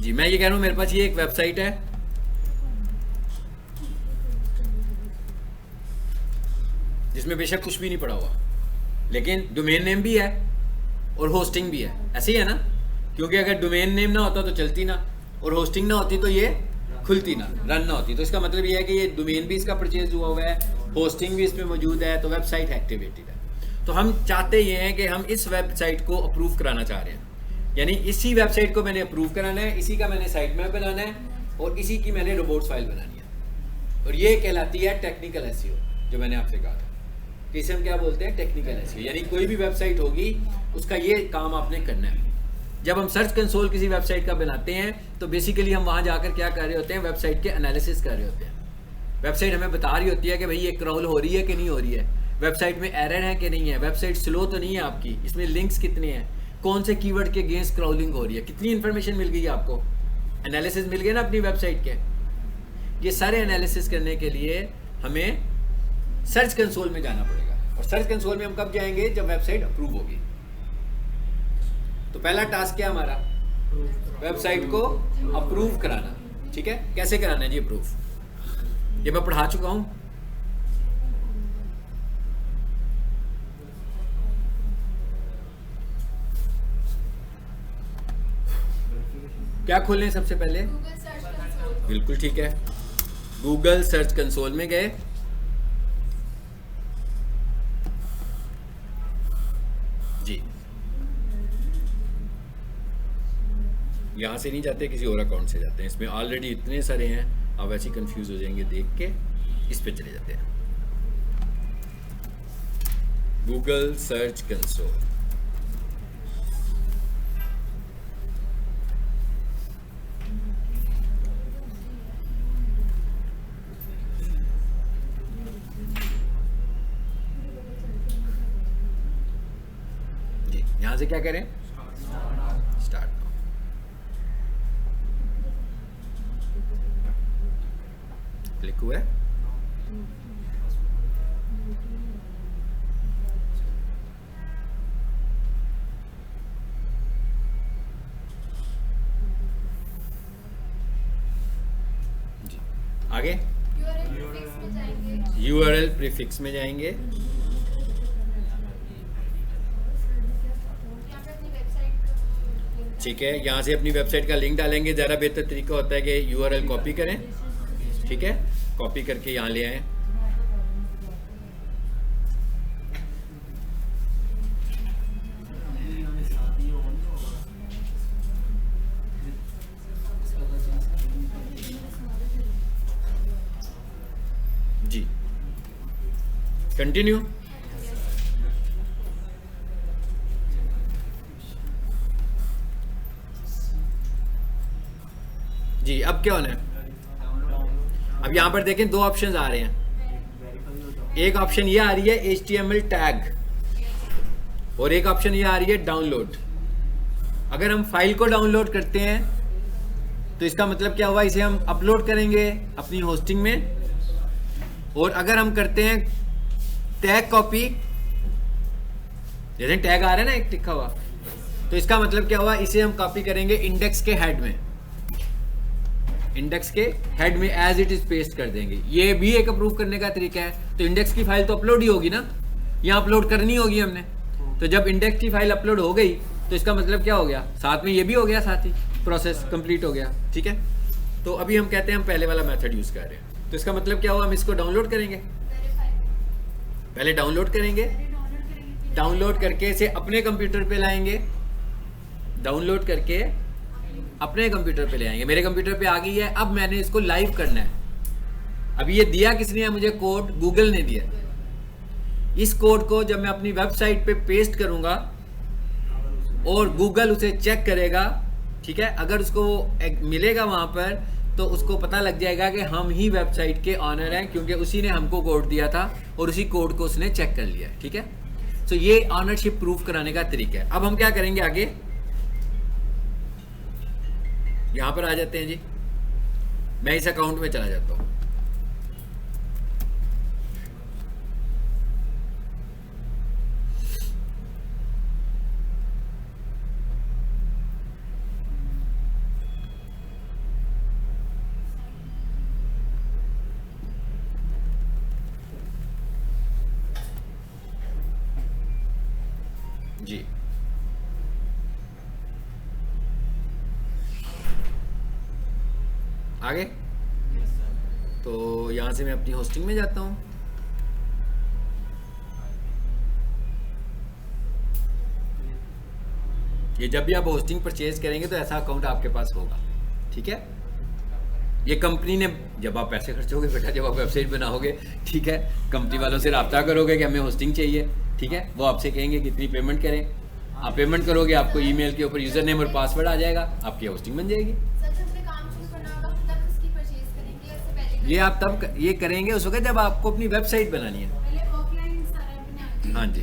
जी मैं ये कह रहा हूँ, मेरे पास ये एक वेबसाइट है, जिसमें बेशक कुछ भी नहीं पड़ा हुआ, लेकिन डोमेन नेम भी है और होस्टिंग भी है, ऐसे ही है ना? क्योंकि अगर डोमेन नेम ना होता तो चलती ना, और होस्टिंग ना होती तो ये खुलती ना, रन ना होती। तो इसका मतलब ये है कि ये डोमेन भी इसका परचेज हुआ हुआ है, होस्टिंग भी इसमें मौजूद है, तो वेबसाइट एक्टिवेटेड है। तो हम चाहते ये हैं कि हम इस वेबसाइट को अप्रूव कराना चाह रहे हैं, यानी इसी वेबसाइट को मैंने अप्रूव कराना है, इसी का मैंने साइट मैप बनाना है, और इसी की मैंने रोबोट्स फाइल बनानी है। और ये कहलाती है टेक्निकल एसईओ, जो मैंने आपसे कहा था कि इसे हम क्या बोलते हैं, टेक्निकल एसईओ। यानी कोई भी वेबसाइट होगी उसका ये काम आपने करना है। जब हम सर्च कंसोल किसी वेबसाइट का बनाते हैं तो बेसिकली हम वहाँ जाकर क्या कर रहे होते हैं, वेबसाइट के एनालिसिस कर रहे होते हैं। वेबसाइट हमें बता रही होती है कि भाई ये क्रॉल हो रही है कि नहीं हो रही है, वेबसाइट में एरर है कि नहीं है, वेबसाइट स्लो तो नहीं है आपकी, इसमें लिंक्स कितने हैं, कौन से कीवर्ड के अगेंस्ट क्रॉलिंग हो रही है, कितनी इन्फॉर्मेशन मिल गई है आपको, एनालिसिस मिल गया ना अपनी वेबसाइट के। ये सारे एनालिसिस करने के लिए हमें सर्च कंसोल में जाना पड़ेगा, और सर्च कंसोल में हम कब जाएंगे, जब वेबसाइट अप्रूव होगी। तो पहला टास्क क्या हमारा, वेबसाइट को अप्रूव कराना। ठीक है, कैसे कराना है जी अप्रूव, ये मैं पढ़ा चुका हूं। क्या खोलें सबसे पहले, बिल्कुल ठीक है, गूगल सर्च कंसोल में गए, जी यहाँ से नहीं जाते, किसी और अकाउंट से जाते हैं, इसमें ऑलरेडी इतने सारे हैं, आप वैसे ही कंफ्यूज हो जाएंगे देख के, इस पे चले जाते हैं, गूगल सर्च कंसोल। जी यहाँ से क्या करें, स्टार्ट। क्लिक हुआ है, जी आगे यूआरएल प्रीफिक्स में जाएंगे, ठीक है, यहाँ से अपनी वेबसाइट का लिंक डालेंगे। ज़्यादा बेहतर तरीका होता है कि यूआरएल कॉपी करें, ठीक है, कॉपी करके यहाँ ले आए, जी कंटिन्यू। जी अब क्या होना है, अब यहाँ पर देखें दो ऑप्शंस आ रहे हैं, एक ऑप्शन ये आ रही है HTML टैग, और एक ऑप्शन ये आ रही है डाउनलोड। अगर हम फाइल को डाउनलोड करते हैं तो इसका मतलब क्या हुआ, इसे हम अपलोड करेंगे अपनी होस्टिंग में, और अगर हम करते हैं टैग कॉपी, जैसे टैग आ रहा है ना एक लिखा हुआ, तो इसका मतलब क्या हुआ, इसे हम कॉपी करेंगे इंडेक्स के हेड में, इंडेक्स के हेड में एज इट इज पेस्ट कर देंगे। ये भी एक अप्रूव करने का तरीका है। तो इंडेक्स की फाइल तो अपलोड ही होगी ना, यहाँ अपलोड करनी होगी हमने, तो जब इंडेक्स की फाइल अपलोड हो गई तो इसका मतलब क्या हो गया, साथ में ये भी हो गया, साथ ही प्रोसेस कंप्लीट हो गया। ठीक है, तो अभी हम कहते हैं हम पहले वाला मेथड यूज कर रहे हैं, तो इसका मतलब क्या हुआ, हम इसको डाउनलोड करेंगे, पहले डाउनलोड करेंगे, डाउनलोड करके इसे अपने कंप्यूटर पे लाएंगे, डाउनलोड करके अपने कंप्यूटर पे ले आएंगे। मेरे कंप्यूटर पे आ गई है, अब मैंने इसको लाइव करना है। अभी ये दिया किसने है मुझे, कोड गूगल ने दिया। इस कोड को जब मैं अपनी वेबसाइट पे पेस्ट करूंगा और गूगल उसे चेक करेगा, ठीक है, अगर उसको मिलेगा वहां पर, तो उसको पता लग जाएगा कि हम ही वेबसाइट के ऑनर हैं, क्योंकि उसी ने हमको कोड दिया था और उसी कोड को उसने चेक कर लिया। ठीक है, तो ये ऑनरशिप प्रूफ कराने का तरीका है। अब हम क्या करेंगे आगे, यहां पर आ जाते हैं जी, मैं इस अकाउंट में चला जाता हूं, जी आगे, तो यहाँ से मैं अपनी होस्टिंग में जाता हूँ। ये जब भी आप होस्टिंग परचेज करेंगे तो ऐसा अकाउंट आपके पास होगा, ठीक है। ये कंपनी ने, जब आप पैसे खर्चोगे बेटा, जब आप वेबसाइट बनाओगे, ठीक है, कंपनी वालों से रब्ता करोगे कि हमें होस्टिंग चाहिए, ठीक है, वो आपसे कहेंगे कितनी पेमेंट करें, आप पेमेंट करोगे, आपको ईमेल के ऊपर यूज़र नेम और पासवर्ड आ जाएगा, आपकी होस्टिंग बन जाएगी। ये आप तब ये करेंगे उस वक्त जब आपको अपनी वेबसाइट बनानी है। हाँ जी,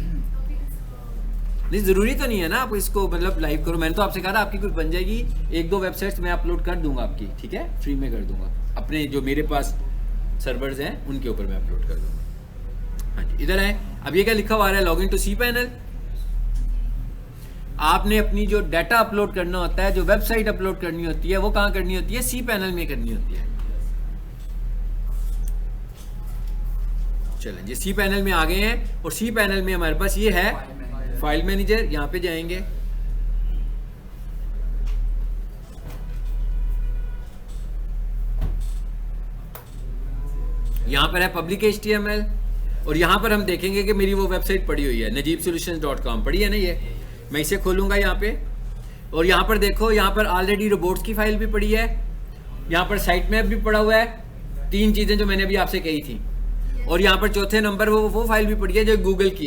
नहीं ज़रूरी तो नहीं है ना आप इसको मतलब लाइव करो। मैंने तो आपसे कहा था आपकी कुछ बन जाएगी, 1-2 वेबसाइट्स मैं अपलोड कर दूंगा आपकी, ठीक है, फ्री में कर दूंगा, अपने जो मेरे पास सर्वर्स हैं उनके ऊपर मैं अपलोड कर दूंगा। हाँ जी, इधर है। अब ये क्या लिखा हुआ है, लॉग इन टू cPanel। आपने अपनी जो डाटा अपलोड करना होता है, जो वेबसाइट अपलोड करनी होती है, वो कहाँ करनी होती है, cPanel में करनी होती है। चलें जी, cPanel में आ गए हैं और cPanel में हमारे पास ये है फाइल मैनेजर। यहाँ पे जाएंगे, यहाँ पर है पब्लिक HTML और यहाँ पर हम देखेंगे कि मेरी वो वेबसाइट पड़ी हुई है najibsolutions.com, पड़ी है ना ये। मैं इसे खोलूंगा यहाँ पे और यहाँ पर देखो, यहाँ पर ऑलरेडी रोबोट्स की फाइल भी पड़ी है, यहाँ पर साइट मैप भी पड़ा हुआ है, 3 चीज़ें जो मैंने अभी आपसे कही थी, और यहाँ पर चौथे नंबर वो फाइल भी पड़ी है जो गूगल की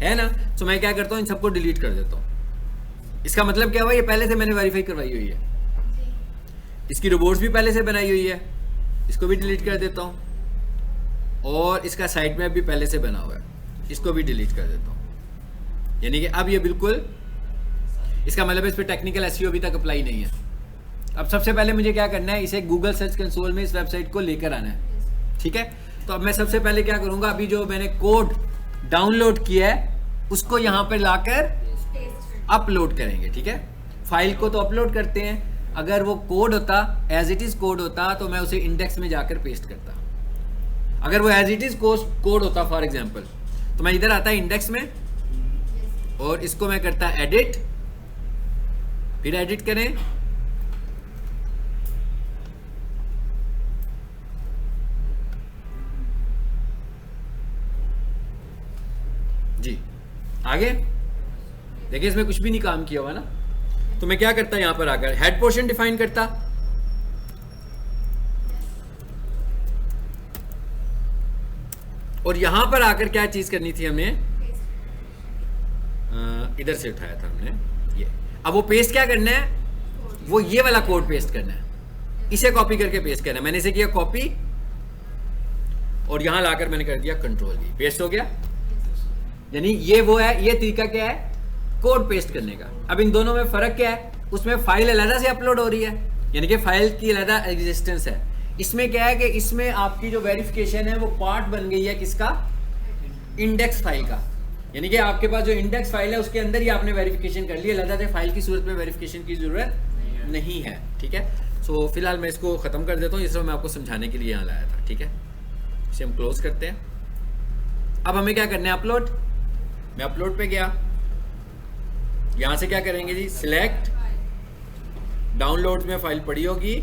है ना। तो मैं क्या करता हूँ, इन सबको डिलीट कर देता हूँ। इसका मतलब क्या हुआ, ये पहले से मैंने वेरीफाई करवाई हुई है, इसकी रोबोट्स भी पहले से बनाई हुई है, इसको भी डिलीट कर देता हूँ, और इसका साइट मैप भी पहले से बना हुआ है, इसको भी डिलीट कर देता हूँ। यानी कि अब ये बिल्कुल, इसका मतलब इस पर टेक्निकल एसईओ अभी तक अप्लाई नहीं है। अब सबसे पहले मुझे क्या करना है, इसे गूगल सर्च कंसोल में इस वेबसाइट को लेकर आना है, ठीक है। तो अब मैं सबसे पहले क्या करूंगा, अभी जो मैंने कोड डाउनलोड किया है उसको यहाँ पर लाकर अपलोड करेंगे, ठीक है। फाइल को तो अपलोड करते हैं, अगर वो कोड होता, एज इट इज कोड होता, तो मैं उसे इंडेक्स में जाकर पेस्ट करता। अगर वो एज इट इज कोड होता फॉर एग्जांपल, तो मैं इधर आता इंडेक्स में और इसको मैं करता एडिट, फिर एडिट करें, जी आगे देखिए, इसमें कुछ भी नहीं काम किया हुआ ना। तो मैं क्या करता, यहां पर आकर हेड पोर्शन डिफाइन करता, और यहां पर आकर क्या चीज करनी थी हमने, इधर से उठाया था हमने ये। अब वो पेस्ट क्या करना है, वो ये वाला कोड पेस्ट करना है, इसे कॉपी करके पेस्ट करना है। मैंने इसे किया कॉपी और यहां लाकर मैंने कर दिया कंट्रोल V, पेस्ट हो गया। यानी ये वो है, ये तरीका क्या है कोड पेस्ट करने का। अब इन दोनों में फर्क क्या है, उसमें फाइल अलग से अपलोड हो रही है, यानी कि फाइल की अलग एग्जिस्टेंस है। इसमें क्या है कि इसमें आपकी जो वेरिफिकेशन है वो पार्ट बन गई है किसका, इंडेक्स फाइल का। यानी कि आपके पास जो इंडेक्स फाइल है उसके अंदर ही आपने वेरिफिकेशन कर लिया, अलग से फाइल की सूरत में वेरिफिकेशन की जरूरत नहीं है, ठीक है। सो फिलहाल मैं इसको खत्म कर देता हूँ, इसमें मैं आपको समझाने के लिए यहाँ लाया था, ठीक है। इसे हम क्लोज करते हैं। अब हमें क्या करना है, अपलोड। मैं अपलोड पे गया, यहां से क्या करेंगे जी, सिलेक्ट, डाउनलोड में फाइल पड़ी होगी,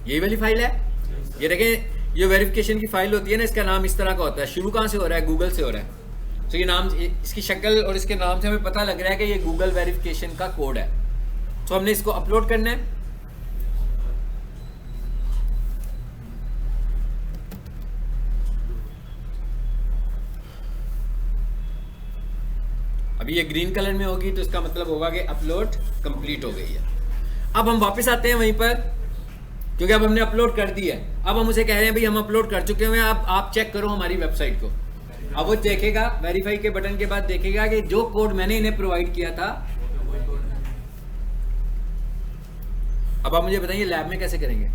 यही वाली फाइल है। ये देखें, ये वेरिफिकेशन की फाइल होती है ना, इसका नाम इस तरह का होता है। शुरू कहां से हो रहा है, गूगल से हो रहा है। तो ये नाम, इसकी शक्ल और इसके नाम से हमें पता लग रहा है कि ये गूगल वेरिफिकेशन का कोड है। तो हमने इसको अपलोड करना है। अभी ये ग्रीन कलर में होगी तो इसका मतलब होगा कि अपलोड कंप्लीट हो गई है। अब हम वापस आते हैं वहीं पर, क्योंकि अब हमने अपलोड कर दी है। अब हम उसे कह रहे हैं भाई हम अपलोड कर चुके हैं, अब आप चेक करो हमारी वेबसाइट को। अब वो देखेगा, वेरीफाई के बटन के बाद देखेगा कि जो कोड मैंने इन्हें प्रोवाइड किया था। अब आप मुझे बताइए लैब में कैसे करेंगे?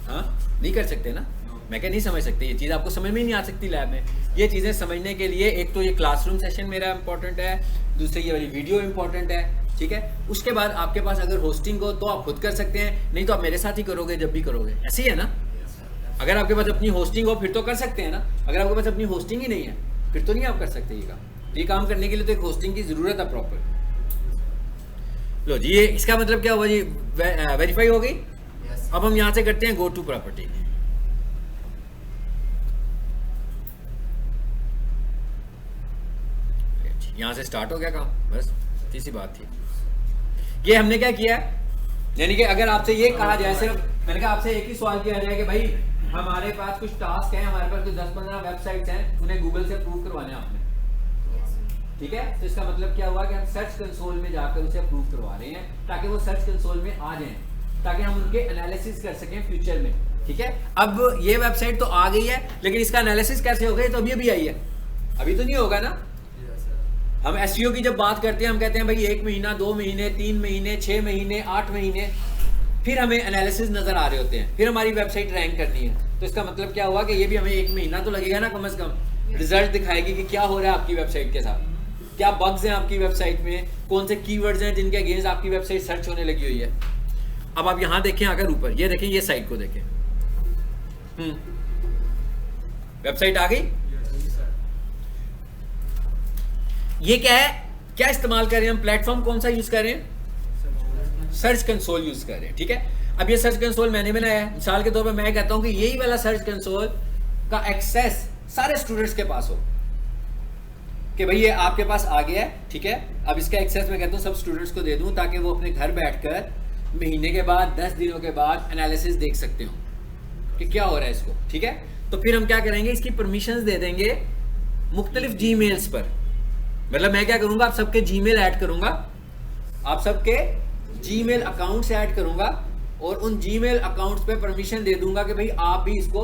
हाँ, नहीं कर सकते ना, मैं क्या नहीं समझ सकते, ये चीज़ आपको समझ में ही नहीं आ सकती लैब में। ये चीज़ें समझने के लिए एक तो ये क्लासरूम सेशन मेरा इंपॉर्टेंट है, दूसरी ये वाली वीडियो इंपॉर्टेंट है, ठीक है। उसके बाद आपके पास अगर होस्टिंग हो तो आप खुद कर सकते हैं, नहीं तो आप मेरे साथ ही करोगे जब भी करोगे, ऐसे ही है ना। अगर आपके पास अपनी होस्टिंग हो फिर तो कर सकते हैं ना, अगर आपके पास अपनी होस्टिंग ही नहीं है फिर तो नहीं आप कर सकते ये काम। ये काम करने के लिए तो एक होस्टिंग की ज़रूरत है प्रॉपर। लो जी, ये इसका मतलब क्या हुआ जी, वेरीफाई हो गई। अब हम यहाँ से करते हैं गो टू प्रॉपर्टी। यहाँ से स्टार्ट हो गया काम, बस इतनी सी बात थी। ये हमने क्या किया, यानी कि अगर आपसे ये कहा जाए, सिर्फ मैंने कहा आपसे एक ही सवाल किया जाए कि भाई हमारे पास कुछ टास्क हैं, हमारे पास कुछ 10-15 वेबसाइट्स हैं, उन्हें गूगल से अप्रूव करवाने हैं आपने, ठीक है। तो इसका मतलब क्या हुआ कि हम सर्च कंसोल में जाकर उसे अप्रूव करवा रहे हैं ताकि वो सर्च कंसोल में आ जाएं, ताकि हम उनके एनालिसिस कर सकें फ्यूचर में, ठीक है। अब ये वेबसाइट तो आ गई है, लेकिन इसका एनालिसिस कैसे होगा, ये तो अभी आई है, अभी तो नहीं होगा ना। हम एसईओ की जब बात करते हैं, हम कहते हैं भाई 1 महीना, 2 महीने, 3 महीने, 6 महीने, 8 महीने, फिर हमें एनालिसिस नजर आ रहे होते हैं, फिर हमारी वेबसाइट रैंक करनी है। तो इसका मतलब क्या हुआ कि ये भी हमें 1 महीना तो लगेगा ना कम से कम, रिजल्ट दिखाएगी कि क्या हो रहा है आपकी वेबसाइट के साथ, क्या बग्स हैं आपकी वेबसाइट में, कौन से कीवर्ड्स हैं जिनके अगेंस्ट आपकी वेबसाइट सर्च होने लगी हुई है। अब आप यहाँ देखें, अगर ऊपर ये देखें, ये साइट को देखें, वेबसाइट आ गई। ये क्या है, क्या इस्तेमाल कर रहे हैं हम, प्लेटफॉर्म कौन सा यूज कर रहे हैं, सर्च कंसोल यूज कर रहे हैं, ठीक है। अब ये सर्च कंसोल मैंने बनाया है, मिसाल के तौर पे मैं कहता हूं कि यही वाला सर्च कंसोल का एक्सेस सारे स्टूडेंट्स के पास हो, कि भाई ये आपके पास आ गया है, ठीक है। अब इसका एक्सेस मैं कहता हूं सब स्टूडेंट्स को दे दूं, ताकि वो अपने घर बैठकर महीने के बाद, 10 दिनों के बाद एनालिसिस देख सकते हो कि क्या हो रहा है इसको, ठीक है। तो फिर हम क्या करेंगे, इसकी परमिशंस दे देंगे मुख्तलिफ जीमेल्स पर। मतलब मैं क्या करूंगा, आप सबके जीमेल ऐड करूंगा, आप सबके जीमेल अकाउंट्स ऐड करूंगा, और उन जीमेल अकाउंट्स पे परमिशन दे दूंगा कि भाई आप भी इसको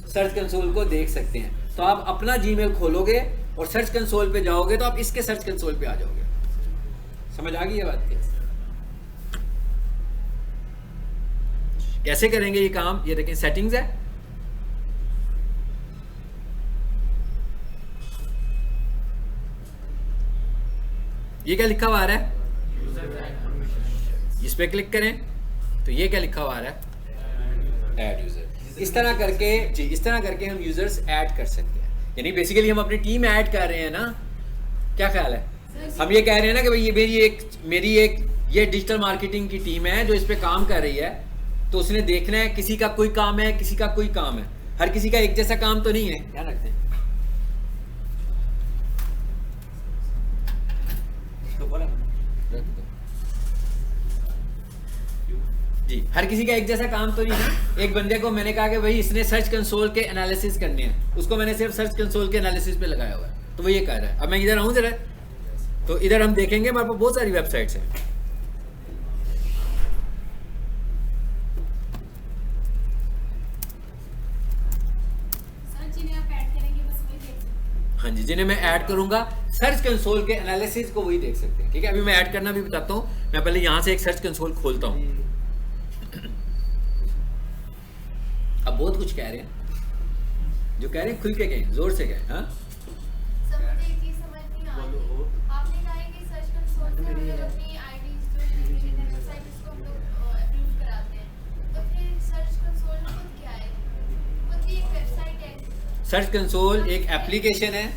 सर्च कंसोल को देख सकते हैं। तो आप अपना जीमेल खोलोगे और सर्च कंसोल पे जाओगे तो आप इसके सर्च कंसोल पे आ जाओगे। समझ आ गई ये बात? कैसे करेंगे ये काम, ये देखें, सेटिंग्स है, ये क्या लिखा हुआ आ रहा है, इस पे क्लिक करें तो ये क्या लिखा हुआ आ रहा है, ऐड यूजर। इस तरह करके जी, इस तरह करके हम यूजर्स ऐड कर सकते हैं। यानी बेसिकली हम अपनी टीम ऐड कर रहे हैं ना, क्या ख्याल है। हम ये कह रहे हैं ना कि भाई ये मेरी एक ये डिजिटल मार्केटिंग की टीम है जो इस पे काम कर रही है, तो उसने देखना है किसी का कोई काम है, किसी का कोई काम है, हर किसी का एक जैसा काम तो नहीं है, ध्यान रखते हैं। जी, हर किसी का एक जैसा काम तो नहीं है। एक बंदे को मैंने कहा कि भाई इसने सर्च कंसोल के एनालिसिस करने हैं, उसको मैंने सिर्फ सर्च कंसोल के एनालिसिस पे लगाया हुआ है, तो वो ये कर रहा है। अब मैं इधर आऊँ जरा, तो इधर हम देखेंगे हमारे पास बहुत सारी वेबसाइट्स हैं। हाँ जी, जिन्हें मैं ऐड करूंगा सर्च कंसोल के एनालिसिस को वही देख सकते हैं, ठीक है। अभी मैं ऐड करना भी बताता हूँ। मैं पहले यहाँ से एक सर्च कंसोल खोलता हूँ। अब बहुत कुछ कह रहे हैं, जो कह रहे हैं खुल के कहें, जोर से कहें। हाँ, सर्च कंसोल एक एप्लीकेशन है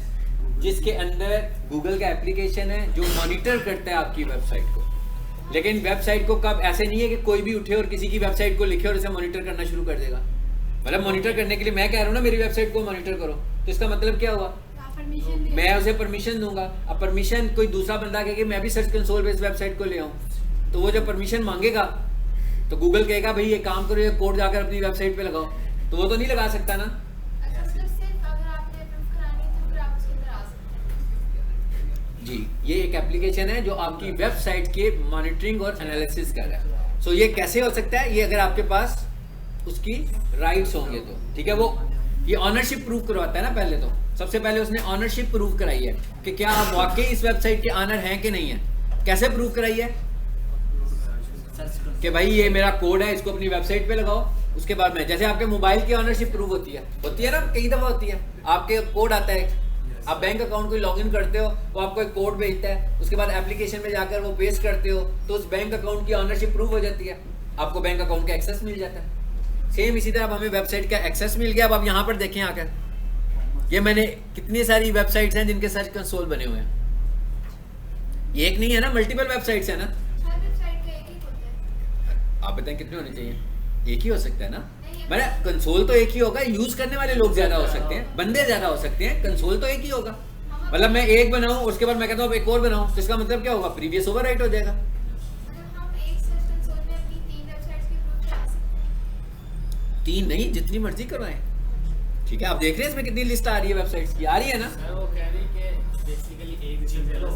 जिसके अंदर गूगल का एप्लीकेशन है जो मॉनिटर करता है आपकी वेबसाइट को। लेकिन वेबसाइट को कब, ऐसे नहीं है कि कोई भी उठे और किसी की वेबसाइट को लिखे और इसे मॉनिटर करना शुरू कर देगा। मतलब मॉनिटर करने के लिए मैं कह रहा हूँ ना मेरी वेबसाइट को मॉनिटर करो, तो इसका मतलब क्या हुआ, मैं उसे परमिशन दूंगा। अब परमिशन कोई दूसरा बंदा कहे कि मैं भी सर्च कंसोल पे इस वेबसाइट को ले आऊँ, तो वो जब परमिशन मांगेगा तो गूगल कहेगा भाई ये काम करो, ये कोड जाकर अपनी वेबसाइट पे लगाओ, तो वो तो नहीं लगा सकता ना। जी, ये एक एप्लीकेशन है जो आपकी वेबसाइट के मॉनिटरिंग और एनालिसिस कर रहा है। सो ये कैसे हो सकता है, ये अगर आपके पास उसकी राइट्स होंगे तो, ठीक है। वो ये ऑनरशिप प्रूव करवाता है ना, पहले तो सबसे पहले उसने ऑनरशिप प्रूव कराई है कि क्या आप वाकई इस वेबसाइट के ऑनर हैं कि नहीं है। कैसे प्रूव कराई है कि भाई ये मेरा कोड है, इसको अपनी वेबसाइट पे लगाओ। उसके बाद में जैसे आपके मोबाइल की ऑनरशिप प्रूव होती है ना, कई दफा होती है, आपके कोड आता है, आप बैंक अकाउंट को लॉगिन करते हो, वो आपको एक कोड भेजता है, उसके बाद एप्लीकेशन में जाकर वो पेस्ट करते हो, तो उस बैंक अकाउंट की ऑनरशिप प्रूव हो जाती है, आपको बैंक अकाउंट का एक्सेस मिल जाता है। सेम इसी तरह अब हमें वेबसाइट का एक्सेस मिल गया। अब आप यहाँ पर देखें आकर, ये मैंने कितनी सारी वेबसाइट्स हैं जिनके सर्च कंसोल बने हुए हैं, ये एक नहीं है ना, मल्टीपल वेबसाइट्स है ना। हर वेबसाइट का एक ही होता है। आप बताएं कितने होने चाहिए? एक ही हो सकता है ना, मैंने कंसोल तो एक ही होगा, यूज करने वाले लोग ज्यादा हो सकते हैं, बंदे ज्यादा हो सकते हैं, कंसोल तो एक ही होगा। मतलब मैं एक बनाऊं उसके बाद मैं कहता हूँ एक और बनाऊं, तो इसका मतलब क्या होगा, प्रीवियस ओवरराइट हो जाएगा। मतलब हम एक सर्च कंसोल में अपनी 3 वेबसाइट्स के ग्रुप चला सकते हैं। 3 नहीं, जितनी मर्जी करवाएं, ठीक है। आप देख रहे हैं इसमें कितनी लिस्ट आ रही है वेबसाइट्स की, आ रही है ना। सर वो कह रही कि बेसिकली एक जीमेल हो,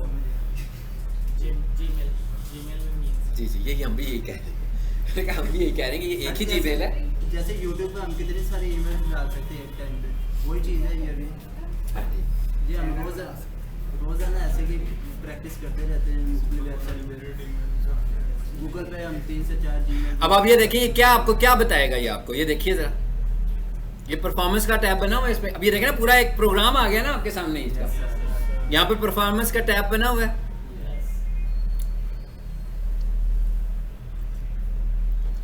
जीमेल में मीन्स जी जी, यही हम भी यही कह रहे हैं हम भी यही कह रहे हैं कि ये एक ही जीमेल है। जैसे यूट्यूब पे हम कितनी सारी ईमेल डाल सकते हैं एक टाइम पे, वही चीज़ है ये भी। हाँ जी, ये हम रोज़ाना ऐसे की प्रैक्टिस करते रहते हैं मुख्तलिफ वेबसाइट में। गूगल पे हम 3 से 4 जीमेल। अब आप ये देखिए ये क्या आपको क्या बताएगा, ये आपको ये देखिए जरा, ये परफॉर्मेंस का टैब बना हुआ है इसमें। अब ये देखें ना, पूरा एक प्रोग्राम आ गया ना आपके सामने इसका, यहाँ पर परफॉर्मेंस का टैब बना हुआ है,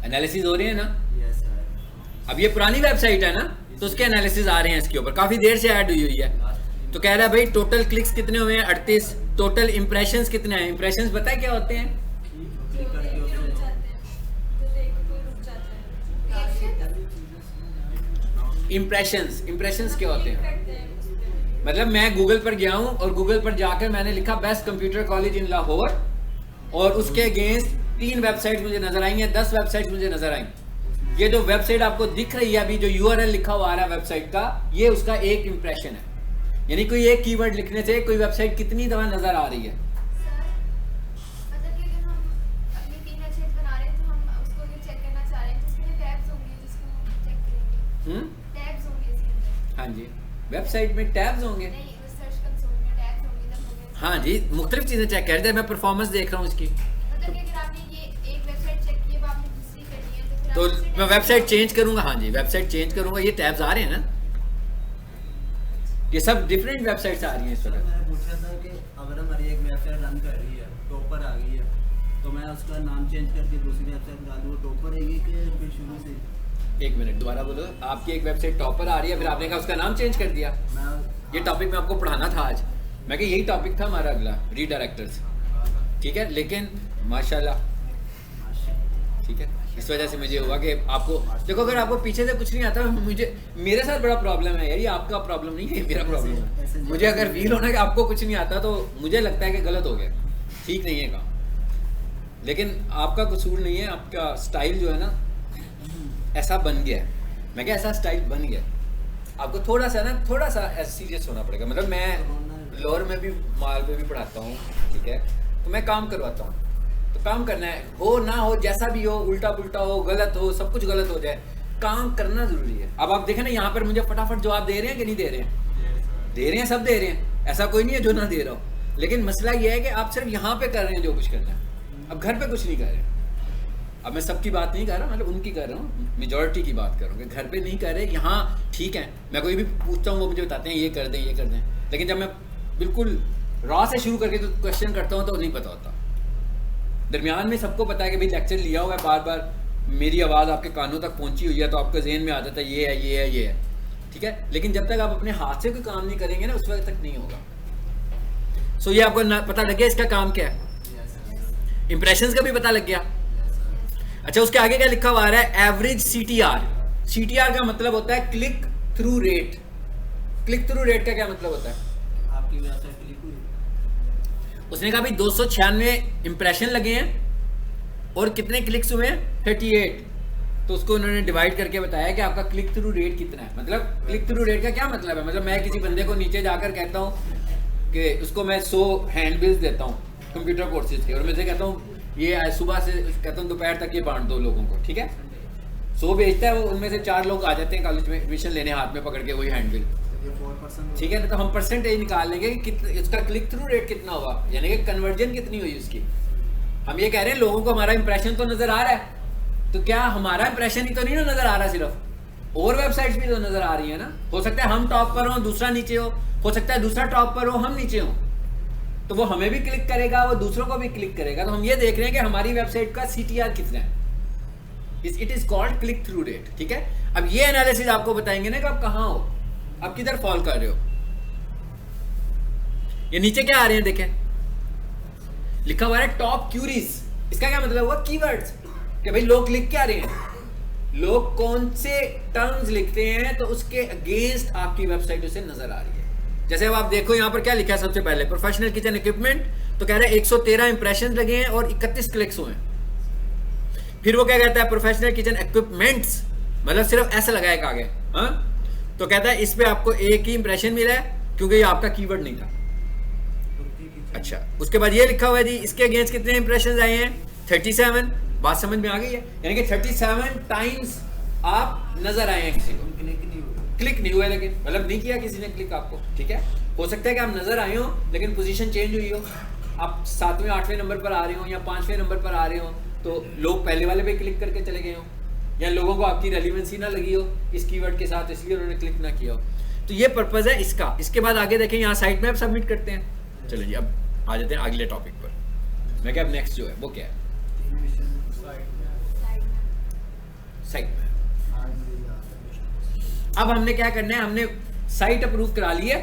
एनालिसिस हो रही है ना। Yes sir. अब ये पुरानी वेबसाइट है ना, तो उसके एनालिसिस आ रहे हैं इसके ऊपर, काफी देर से ऐड हुई है। तो कह रहा है भाई टोटल क्लिक्स कितने हुए हैं 38, टोटल इंप्रेशंस कितने हैं। इंप्रेशंस पता है क्या होते हैं? क्लिक करके रुक उसमें जाते हैं, जो देख कोई रुक जाता है। इंप्रेशंस, इंप्रेशंस क्या होते हैं? करते हैं उस पे। मतलब मैं गूगल पर गया हूं और गूगल पर जाकर मैंने लिखा best computer college in Lahore, और उसके अगेंस्ट 3 वेबसाइट मुझे नजर आई हैं, 10 वेबसाइट मुझे नजर आई। ये जो वेबसाइट आपको दिख रही है अभी, जो यूआरएल लिखा हुआ आ रहा है वेबसाइट का, ये उसका एक इंप्रेशन है। यानी कोई एक कीवर्ड लिखने से कोई वेबसाइट कितनी दफा नजर आ रही है। सर, मतलब कि अगर हम अपनी 3 वेबसाइट बना रहे हैं तो हम उसको ये चेक करना चाह रहे हैं, जिसमें टैब्स होंगे जिसको हम चेक करेंगे। टैब्स होंगे इसके अंदर। हाँ जी, वेबसाइट में टैब्स होंगे। नहीं, सर्च कंसोल में टैब्स होंगे, तब होंगे। हाँ जी, मुख्तलिफ चीजें चेक कर रहे थे, मैं परफॉर्मेंस देख रहा हूँ इसकी। मतलब कि अगर आपने ये एक वेबसाइट चेक की है, अब आपने दूसरी करनी है, तो फिर तो आप दूसरी मैं वेबसाइट चेंज करूंगा। हाँ जी, वेबसाइट चेंज करूंगा, ये टैब्स आ रहे हैं ना, ये सब डिफरेंट वेबसाइट्स आ रही हैं इस सर वक्त। मैंने पूछा था कि अगर हमारी एक वेबसाइट रन कर रही है, टॉपर आ गई है, तो मैं उसका नाम चेंज करके दूसरी वेबसाइट डाल दूँ, टॉपर रहेगी कि फिर शुरू से? 1 मिनट दोबारा बोलो। आपकी एक वेबसाइट टॉपर आ रही है, फिर आपने कहा उसका नाम चेंज कर दिया। मैं ये टॉपिक मैं आपको पढ़ाना था आज, मैं कि यही टॉपिक था हमारा अगला, रीडायरेक्टर्स, ठीक है। लेकिन माशाल्लाह, ठीक है, इस वजह से मुझे हुआ कि आपको देखो, अगर आपको पीछे से कुछ नहीं आता, मुझे मेरे साथ बड़ा प्रॉब्लम है यार, ये आपका प्रॉब्लम नहीं है, मेरा प्रॉब्लम है। मुझे अगर फील होना कि आपको कुछ नहीं आता, तो मुझे लगता है कि गलत हो गया, ठीक नहीं है काम। लेकिन आपका कसूर नहीं है, आपका स्टाइल जो है ना ऐसा बन गया है। मैं क्या, ऐसा स्टाइल बन गया, आपको थोड़ा सा सीरियस होना पड़ेगा। मतलब मैं लोअर में भी, माल पे भी पढ़ाता हूँ, ठीक है, तो मैं काम करवाता हूँ, तो काम करना है, हो ना हो, जैसा भी हो, उल्टा पुल्टा हो, गलत हो, सब कुछ गलत हो जाए, काम करना जरूरी है। अब आप देखें ना, यहाँ पर मुझे फटाफट जवाब दे रहे हैं कि नहीं दे रहे हैं? दे रहे हैं, सब दे रहे हैं, ऐसा कोई नहीं है जो ना दे रहा हो। लेकिन मसला ये है कि आप सिर्फ यहाँ पे कर रहे हैं जो कुछ करना है, अब घर पे कुछ नहीं कर रहे हैं। अब मैं सबकी बात नहीं कर रहा, मतलब उनकी कर रहा हूँ, मेजॉरिटी की बात कर रहा हूँ कि घर पे नहीं कर रहे। यहाँ ठीक है, मैं कोई भी पूछता हूँ वो मुझे बताते हैं ये कर दें, ये कर दें, लेकिन जब मैं बिल्कुल रॉ से शुरू करके तो क्वेश्चन करता हूँ तो नहीं पता होता। दरमियान में सबको पता है कि भाई लेक्चर लिया हुआ है, बार बार मेरी आवाज़ आपके कानों तक पहुँची हुई है, तो आपके जहन में आ जाता है ये है, ये है, ये है, ठीक है। लेकिन जब तक आप अपने हाथ से कोई काम नहीं करेंगे ना, उस वक्त तक नहीं होगा। सो ये आपको पता लग गया इसका काम क्या है, इंप्रेशंस का भी पता लग गया। अच्छा, उसके आगे क्या लिखा हुआ है, एवरेज CTR। CTR का मतलब होता है click through rate. Click through rate का क्या मतलब होता है? आपकी वेबसाइट क्लिक हुई, उसने कहा भाई 296 इंप्रेशन लगे हैं और कितने क्लिक्स हुए हैं 38, तो उसको उन्होंने डिवाइड करके बताया कि आपका क्लिक थ्रू रेट कितना है। मतलब क्लिक थ्रू रेट का क्या मतलब है? मतलब मैं किसी बंदे को नीचे जाकर कहता हूँ कि उसको मैं 100 हैंडबिल्स देता हूँ कंप्यूटर कोर्सेज के, और मैं से कहता हूँ ये सुबह से कहता हूँ दोपहर तक ये बांट दो लोगों को, ठीक है। 100 बेचता है वो, उनमें से 4 लोग आ जाते हैं कॉलेज में एडमिशन लेने, हाथ में पकड़ के वही हैंडबिल, ये 4% ठीक है। तो हम परसेंटेज निकाल लेंगे कि इसका क्लिक थ्रू रेट कितना हुआ, यानी कि कन्वर्जन कितनी हुई उसकी। हम ये कह रहे हैं लोगों को हमारा इंप्रेशन तो नजर आ रहा है, तो क्या हमारा इंप्रेशन ही तो नहीं ना नजर आ रहा, सिर्फ और वेबसाइट्स भी तो नजर आ रही है ना। हो सकता है हम टॉप पर हो, दूसरा नीचे हो सकता है दूसरा टॉप पर हो, हम नीचे हो, तो वो हमें भी क्लिक करेगा, वो दूसरों को भी क्लिक करेगा। तो हम ये देख रहे हैं कि हमारी वेबसाइट का CTR कितना है, it is called click through rate, ठीक है। अब ये एनालिसिस आपको बताएंगे ना कि आप कहाँ हो, आप किधर फॉल कर रहे हो? ये नीचे क्या आ रहे हैं देखें, लिखा हुआ है टॉप क्यूरीज। इसका क्या मतलब हुआ? कीवर्ड्स। कि भाई लोग लिख क्या रहे हैं, लोग कौन से टर्म्स लिखते हैं तो उसके अगेंस्ट आपकी वेबसाइट उसे नजर आ रही है। जैसे अब आप देखो यहाँ पर क्या लिखा है, सबसे पहले प्रोफेशनल किचन इक्विपमेंट, तो कह रहे हैं 113 इंप्रेशन लगे हैं और 31 क्लिक्स हुए हैं। फिर वो क्या कहता है, प्रोफेशनल किचन इक्विपमेंट्स, मतलब सिर्फ ऐसा लगाएगा आगे, हाँ, तो कहता है इस पे आपको एक ही इंप्रेशन मिला है क्योंकि ये आपका कीवर्ड नहीं था। अच्छा, उसके बाद ये लिखा हुआ है जी इसके अगेंस्ट कितने इंप्रेशन आए हैं, 37। बात समझ में आ गई है, यानी कि 37 टाइम्स आप नजर आए हैं किसी को, क्लिक नहीं हुआ, लेकिन मतलब नहीं किया किसी ने क्लिक आपको, ठीक है। हो सकता है कि आप नजर आए हो लेकिन पोजीशन चेंज हुई हो, आप 7वें 8वें नंबर पर आ रहे हो या 5वें नंबर पर आ रहे हो, तो लोग पहले वाले पे क्लिक करके चले गए हो, या लोगों को आपकी रेलिवेंसी ना लगी हो इस कीवर्ड के साथ, इसलिए उन्होंने क्लिक ना किया हो। तो ये पर्पज है इसका। इसके बाद आगे देखें, यहाँ साइट मैप सबमिट करते हैं। चलो जी, अब आ जाते हैं अगले टॉपिक पर। मैं क्या, अब नेक्स्ट जो है वो क्या है, साइट मैप। अब हमने क्या करना है, हमने साइट अप्रूव करा ली है,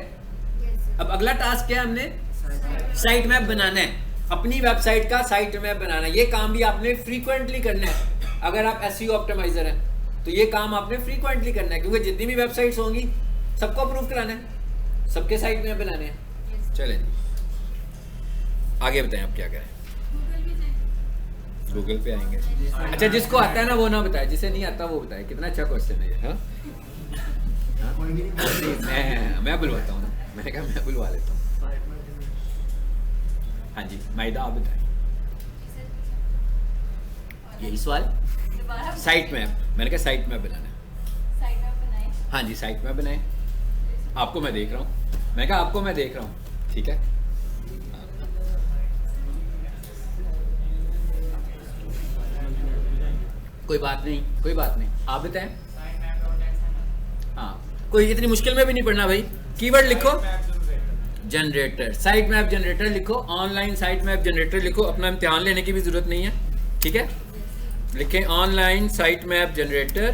अब अगला टास्क क्या है, हमने साइट मैप बनाना है, अपनी वेबसाइट का साइट मैप बनाना है। ये काम भी आपने फ्रीक्वेंटली करना है। अगर आप एसईओ ऑप्टिमाइजर हैं तो ये काम आपने फ्रीक्वेंटली करना है, क्योंकि जितनी भी वेबसाइट्स होंगी सबको अप्रूव कराना है, सबके साइट मैप बनाने हैं। चलें आगे बताएं आप क्या करें। गूगल पे आएंगे। अच्छा, जिसको आता है ना वो ना बताए, जिसे नहीं आता वो बताए। कितना अच्छा क्वेश्चन है ये, हाँ? मैं बुलवाता हूँ, मैंने कहा मैं बुलवा लेता हूँ। हाँ जी माइदा, आप बताएं। यही सवाल, साइट मैप, मैंने कहा साइट मैप बनाना है। हाँ जी, साइट मैप बनाए। आपको मैं देख रहा हूँ, मैंने कहा आपको मैं देख रहा हूँ, ठीक है। कोई बात नहीं, कोई बात नहीं, आप बताएं। हाँ, कोई इतनी मुश्किल में भी नहीं पढ़ना भाई। कीवर्ड लिखो जनरेटर, साइट मैप जनरेटर लिखो, ऑनलाइन साइट मैप जनरेटर लिखो। अपना इम्तिहान लेने की भी जरूरत नहीं है, ठीक है। लिखें ऑनलाइन साइट मैप जनरेटर।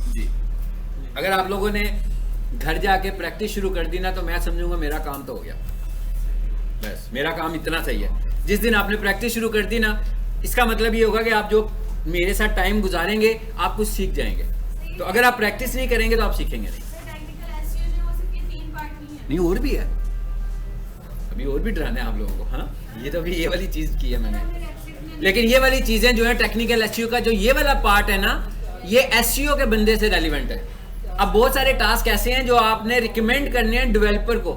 जी, अगर आप लोगों ने घर जाके प्रैक्टिस शुरू कर दी ना तो मैं समझूंगा मेरा काम तो हो गया। बस मेरा काम इतना सही है। जिस दिन आपने प्रैक्टिस शुरू कर दी ना, इसका मतलब ये होगा कि आप जो मेरे साथ टाइम गुजारेंगे आप कुछ सीख जाएंगे। तो अगर आप प्रैक्टिस नहीं करेंगे तो आप सीखेंगे नहीं। नहीं, और भी है, अभी और भी डराना है आप लोगों को। हाँ, ये तो अभी ये वाली चीज की है मैंने, लेकिन ये वाली चीजें जो है टेक्निकल एसईओ का जो ये वाला पार्ट है ना, ये एसईओ के बंदे से रेलिवेंट है। अब बहुत सारे टास्क ऐसे हैं जो आपने रिकमेंड करने हैं डेवलपर को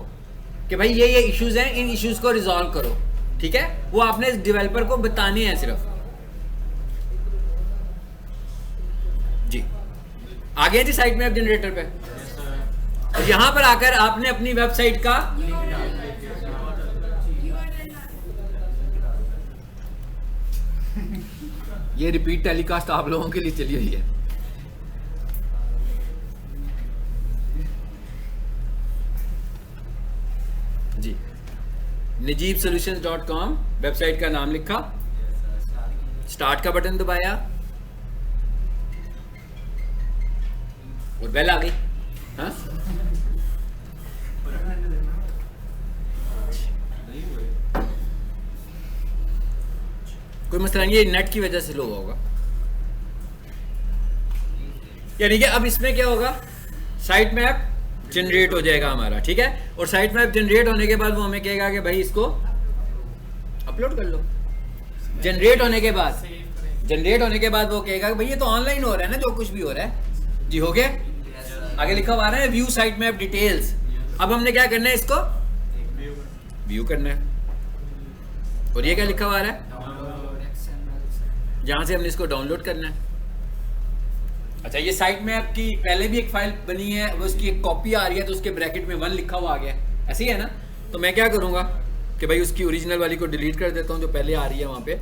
कि भाई ये इश्यूज हैं, इन इश्यूज को रिजॉल्व करो, ठीक है। वो आपने डेवलपर को बताने हैं सिर्फ। जी, आगे जी साइट मैप जनरेटर पे, और यहां पर आकर आपने अपनी वेबसाइट का ये रिपीट टेलीकास्ट आप लोगों के लिए चली हुई है। जी, najibsolutions.com वेबसाइट का नाम लिखा, स्टार्ट का बटन दबाया और बेल आ गई। हाँ, कोई मसला नहीं, ये नेट की वजह से लो होगा। यानी कि अब इसमें क्या होगा, साइट मैप जनरेट हो जाएगा हमारा, ठीक है। और साइट मैप जनरेट होने के बाद वो हमें कहेगा कि भाई इसको अपलोड कर लो। जनरेट होने के बाद वो कहेगा कि भाई ये तो ऑनलाइन हो रहा है ना, जो कुछ भी हो रहा है। जी, हो गया। आगे लिखा हुआ है व्यू साइट मैप डिटेल्स। अब हमने क्या करना है, इसको व्यू करना है। और ये क्या लिखा हुआ है, जहां से हमने इसको डाउनलोड करना है। अच्छा, ये साइट में आपकी पहले भी एक फाइल बनी है, वो उसकी एक कॉपी आ रही है, तो उसके ब्रैकेट में 1 लिखा हुआ आ गया, ऐसे ही है ना। तो मैं क्या करूंगा कि भाई उसकी ओरिजिनल वाली को डिलीट कर देता हूं, जो पहले आ रही है वहां पे।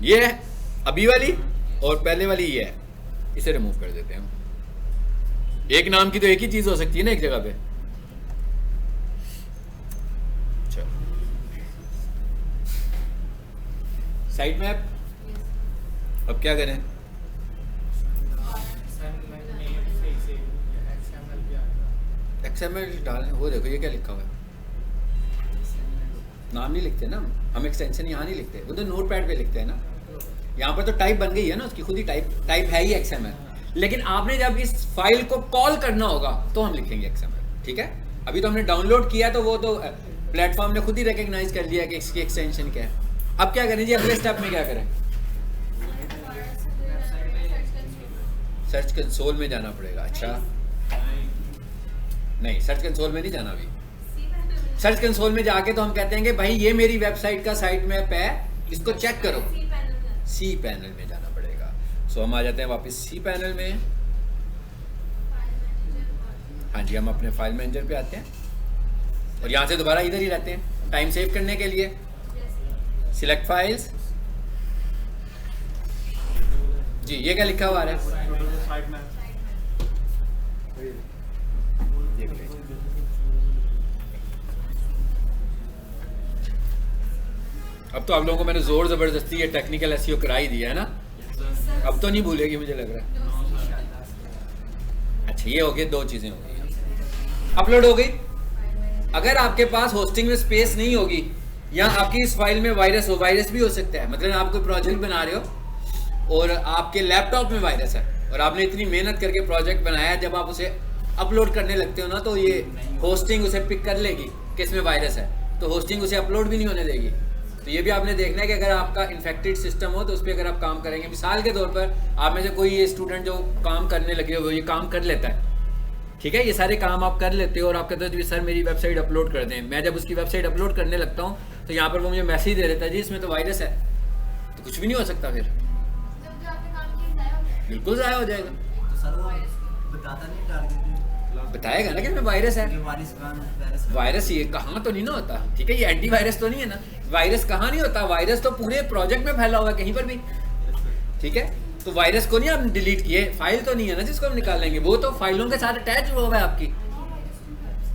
ये है अभी वाली और पहले वाली ये है, इसे रिमूव कर देते हैं। एक नाम की तो एक ही चीज हो सकती है ना एक जगह पे। चलो साइट मैप, अब क्या करें? XML डालने, वो देखो ये क्या लिखा हुआ है, नाम नहीं लिखते ना हम एक्सटेंशन यहाँ नहीं लिखते, वो तो नोटपैड पे लिखते हैं ना। यहाँ पर तो टाइप बन गई है ना उसकी, खुद ही टाइप है ही XML। लेकिन आपने जब इस फाइल को कॉल करना होगा तो हम लिखेंगे XML, ठीक है। अभी तो हमने डाउनलोड किया तो वो तो प्लेटफॉर्म ने खुद ही रिकग्नाइज कर लिया कि इसकी एक्सटेंशन क्या है। अब क्या करें जी, अगले स्टेप में क्या करें? सर्च कंसोल में जाना पड़ेगा। अच्छा नहीं, सर्च कंसोल में नहीं जाना अभी। सर्च कंसोल में जाके तो हम कहते हैं कि भाई ये मेरी वेबसाइट का साइट मैप है, इसको चेक करो। सी पैनल में जाना पड़ेगा। सो हम आ जाते हैं वापस सी पैनल में। हाँ जी, हम अपने फाइल मैनेजर पे आते हैं और यहाँ से दोबारा इधर ही रहते हैं टाइम सेव करने के लिए। सिलेक्ट फाइल्स, जी ये क्या लिखा हुआ है? अब तो आप लोगों को मैंने जोर जबरदस्ती ये टेक्निकल एसईओ करा ही दिया है ना, अब तो नहीं भूलेगी मुझे लग रहा है। अच्छा ये हो गई, दो चीजें हो गई, अपलोड हो गई। अगर आपके पास होस्टिंग में स्पेस नहीं होगी या आपकी इस फाइल में वायरस हो, वायरस भी हो सकता है, मतलब आप कोई प्रोजेक्ट बना रहे हो और आपके लैपटॉप में वायरस है और आपने इतनी मेहनत करके प्रोजेक्ट बनाया, जब आप उसे अपलोड करने लगते हो ना तो ये होस्टिंग उसे पिक कर लेगी कि इसमें वायरस है, तो होस्टिंग उसे अपलोड भी नहीं होने देगी। तो ये भी आपने देखना है कि अगर आपका इन्फेक्टेड सिस्टम हो तो उस पर अगर आप काम करेंगे, मिसाल के तौर पर आप में से कोई ये स्टूडेंट जो काम करने लगे हो, ये काम कर लेता है, ठीक है, ये सारे काम आप कर लेते हो और आप कहते हो सर मेरी वेबसाइट अपलोड कर दें। मैं जब उसकी वेबसाइट अपलोड करने लगता हूँ तो यहाँ पर वो मुझे मैसेज दे देता है जी इसमें तो वायरस है, तो कुछ भी नहीं हो सकता, फिर बिल्कुल ज़ाया हो जाएगा। तो सर वो बताता नहीं टारगेट, बताएगा ना कि इसमें वायरस है। वायरस ये कहाँ तो नहीं ना होता, ठीक है, ये एंटीवायरस तो नहीं है ना, वायरस कहाँ नहीं होता, वायरस तो पूरे प्रोजेक्ट में फैला हुआ है कहीं पर भी, ठीक है। तो वायरस को नहीं आप डिलीट किए, फाइल तो नहीं है ना जिसको हम निकालेंगे, वो तो फाइलों के साथ अटैच हुआ है आपकी।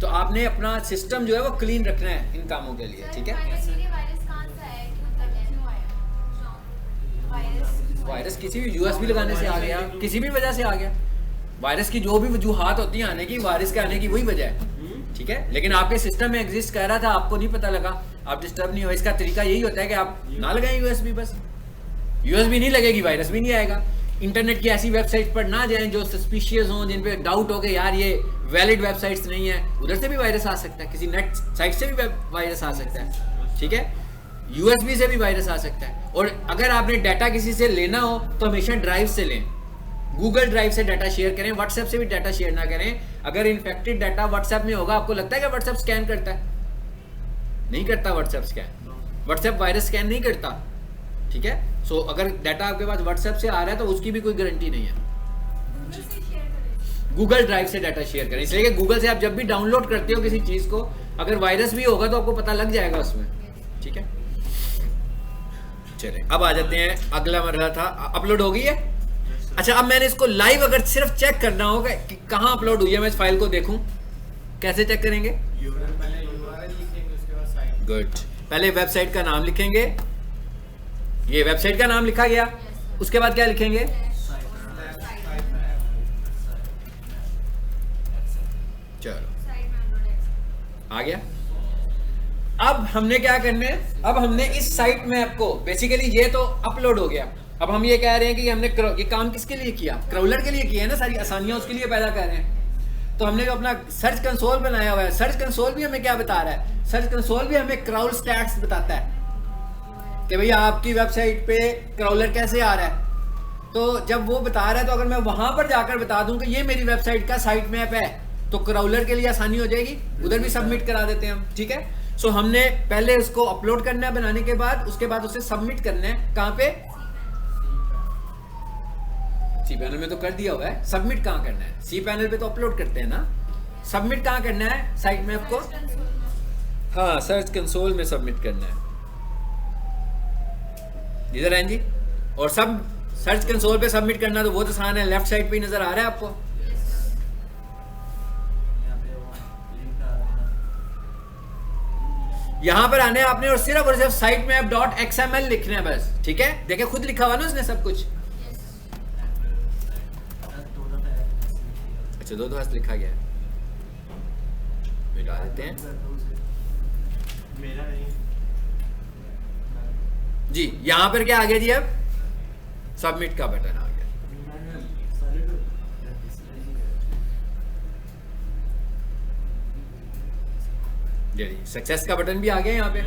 तो आपने अपना सिस्टम जो है वो क्लीन रखना है इन कामों के लिए, ठीक है। वायरस किसी भी यूएसबी लगाने से आ गया, किसी भी वजह से आ गया। वायरस की जो भी वजूहात होती हैं आने की, वायरस के आने की वही वजह है, ठीक है। लेकिन आपके सिस्टम में एग्जिस्ट कर रहा था, आपको नहीं पता लगा, आप डिस्टर्ब नहीं हो। इसका तरीका यही होता है कि आप ना लगाएं यूएसबी, बस यूएसबी नहीं लगेगी, वायरस भी नहीं आएगा। इंटरनेट की ऐसी वेबसाइट पर ना जाएं जो सस्पिशियस हों, जिन पे डाउट हो कि यार ये वैलिड वेबसाइट्स नहीं है, उधर से भी वायरस आ सकता है, किसी नेट साइट से भी वायरस आ सकता है, ठीक है। यूएसबी से भी वायरस आ सकता है। और अगर आपने डाटा किसी से लेना हो तो हमेशा ड्राइव से लें, गूगल ड्राइव से डाटा शेयर करें, व्हाट्सएप से भी डाटा शेयर ना करें। अगर इन्फेक्टेड डाटा व्हाट्सएप में होगा, आपको लगता है कि व्हाट्सएप स्कैन करता है? नहीं करता WhatsApp scan, WhatsApp virus scan नहीं करता, ठीक है। सो अगर डाटा आपके पास व्हाट्सएप से आ रहा है तो उसकी भी कोई गारंटी नहीं है। गूगल ड्राइव से डाटा शेयर करें, इसलिए कि गूगल से आप जब भी डाउनलोड करते हो किसी चीज को, अगर वायरस भी होगा तो आपको पता लग जाएगा उसमें, ठीक है। चलें अब आ जाते हैं, अगला मरहला था अपलोड हो गई है। अच्छा अब मैंने इसको लाइव अगर सिर्फ चेक करना होगा कि कहाँ अपलोड हुई है, मैं इस फाइल को देखूं, कैसे चेक करेंगे? गुड, पहले वेबसाइट का नाम लिखेंगे, ये वेबसाइट का नाम लिखा गया, उसके बाद क्या लिखेंगे? चलो आ गया। अब हमने क्या करना है, अब हमने इस साइट मैप को, बेसिकली ये तो अपलोड हो गया, अब हम ये कह रहे हैं कि हमने ये काम किसके लिए किया? क्राउलर के लिए किया है ना, सारी आसानियां उसके लिए पैदा कर रहे हैं। तो हमने जो अपना सर्च कंसोल बनाया हुआ है, सर्च कंसोल भी हमें क्या बता रहा है? सर्च कंसोल भी हमें क्राउल स्टैट्स बताता है कि भैया आपकी वेबसाइट पे क्राउलर कैसे आ रहा है। तो जब वो बता रहा है तो अगर मैं वहां पर जाकर बता दूं कि ये मेरी वेबसाइट का साइट मैप है तो क्राउलर के लिए आसानी हो जाएगी, उधर भी सबमिट करा देते हैं हम, ठीक है। सो हमने पहले उसको अपलोड करना है बनाने के बाद, उसके बाद उसे सबमिट करना है कहाँ पे? सी पैनल में तो कर दिया हुआ है, सबमिट कहाँ करना है? सी पैनल पे तो अपलोड करते हैं ना, सबमिट कहाँ करना है साइट मैप को? हाँ सर्च कंसोल में सबमिट करना है, इधर हैं जी। और सब सर्च कंसोल पे सबमिट करना तो बहुत आसान है, लेफ्ट साइड पे नजर आ रहा है आपको, यहाँ पर आने आपने और सिर्फ sitemap.xml लिखना है बस, ठीक है। देखे खुद लिखा हुआ ना उसने सब कुछ। अच्छा 2 दफा लिखा गया है, मिटा देते हैं मेरा नहीं जी। यहाँ पर क्या आ गया जी, अब सबमिट का बटन आ गया। सक्सेस का बटन भी आ गया यहाँ पे।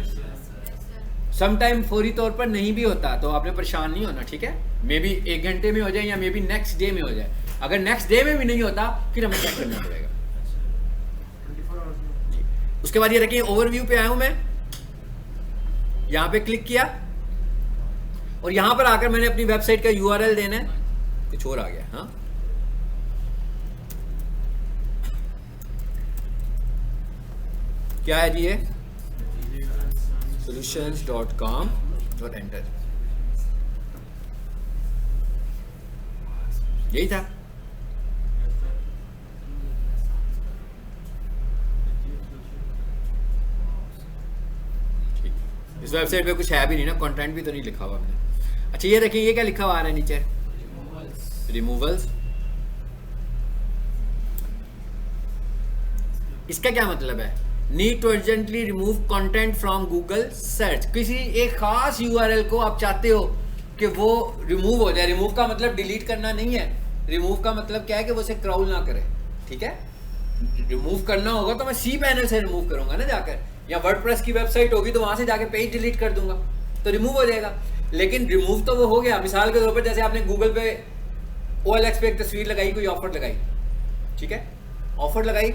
सम टाइम फौरी तौर पर नहीं भी होता तो आपने परेशान नहीं होना, ठीक है। मे बी 1 घंटे में हो जाए या मे बी नेक्स्ट डे में हो जाए। अगर नेक्स्ट डे में भी नहीं होता फिर हमें चेक करना पड़ेगा जी। उसके बाद ये रखिए ओवरव्यू पे आया हूं मैं, यहाँ पे क्लिक किया और यहाँ पर आकर मैंने अपनी वेबसाइट का URL देना है। कुछ और आ गया, हाँ क्या है जी ये, solutions.com और एंटर, यही था। ठीक, इस वेबसाइट पे कुछ है भी नहीं ना, कंटेंट भी तो नहीं लिखा हुआ हमने। अच्छा ये देखिए, ये क्या लिखा हुआ आ रहा है नीचे, रिमूवल्स। इसका क्या मतलब है, need to urgently remove content from Google search. किसी एक खास URL को आप चाहते हो कि वो रिमूव हो जाए। रिमूव का मतलब डिलीट करना नहीं है, रिमूव का मतलब क्या है कि वो उसे क्राउल ना करे, ठीक है। रिमूव करना होगा तो मैं सी पैनल से रिमूव करूंगा ना जाकर, या वर्डप्रेस की वेबसाइट होगी तो वहां से जाके पेज डिलीट कर दूंगा तो रिमूव हो जाएगा। लेकिन रिमूव तो वो हो गया। मिसाल के तौर पर जैसे आपने गूगल पे OLX पे एक तस्वीर लगाई, कोई ऑफर लगाई, ठीक है, ऑफर लगाई,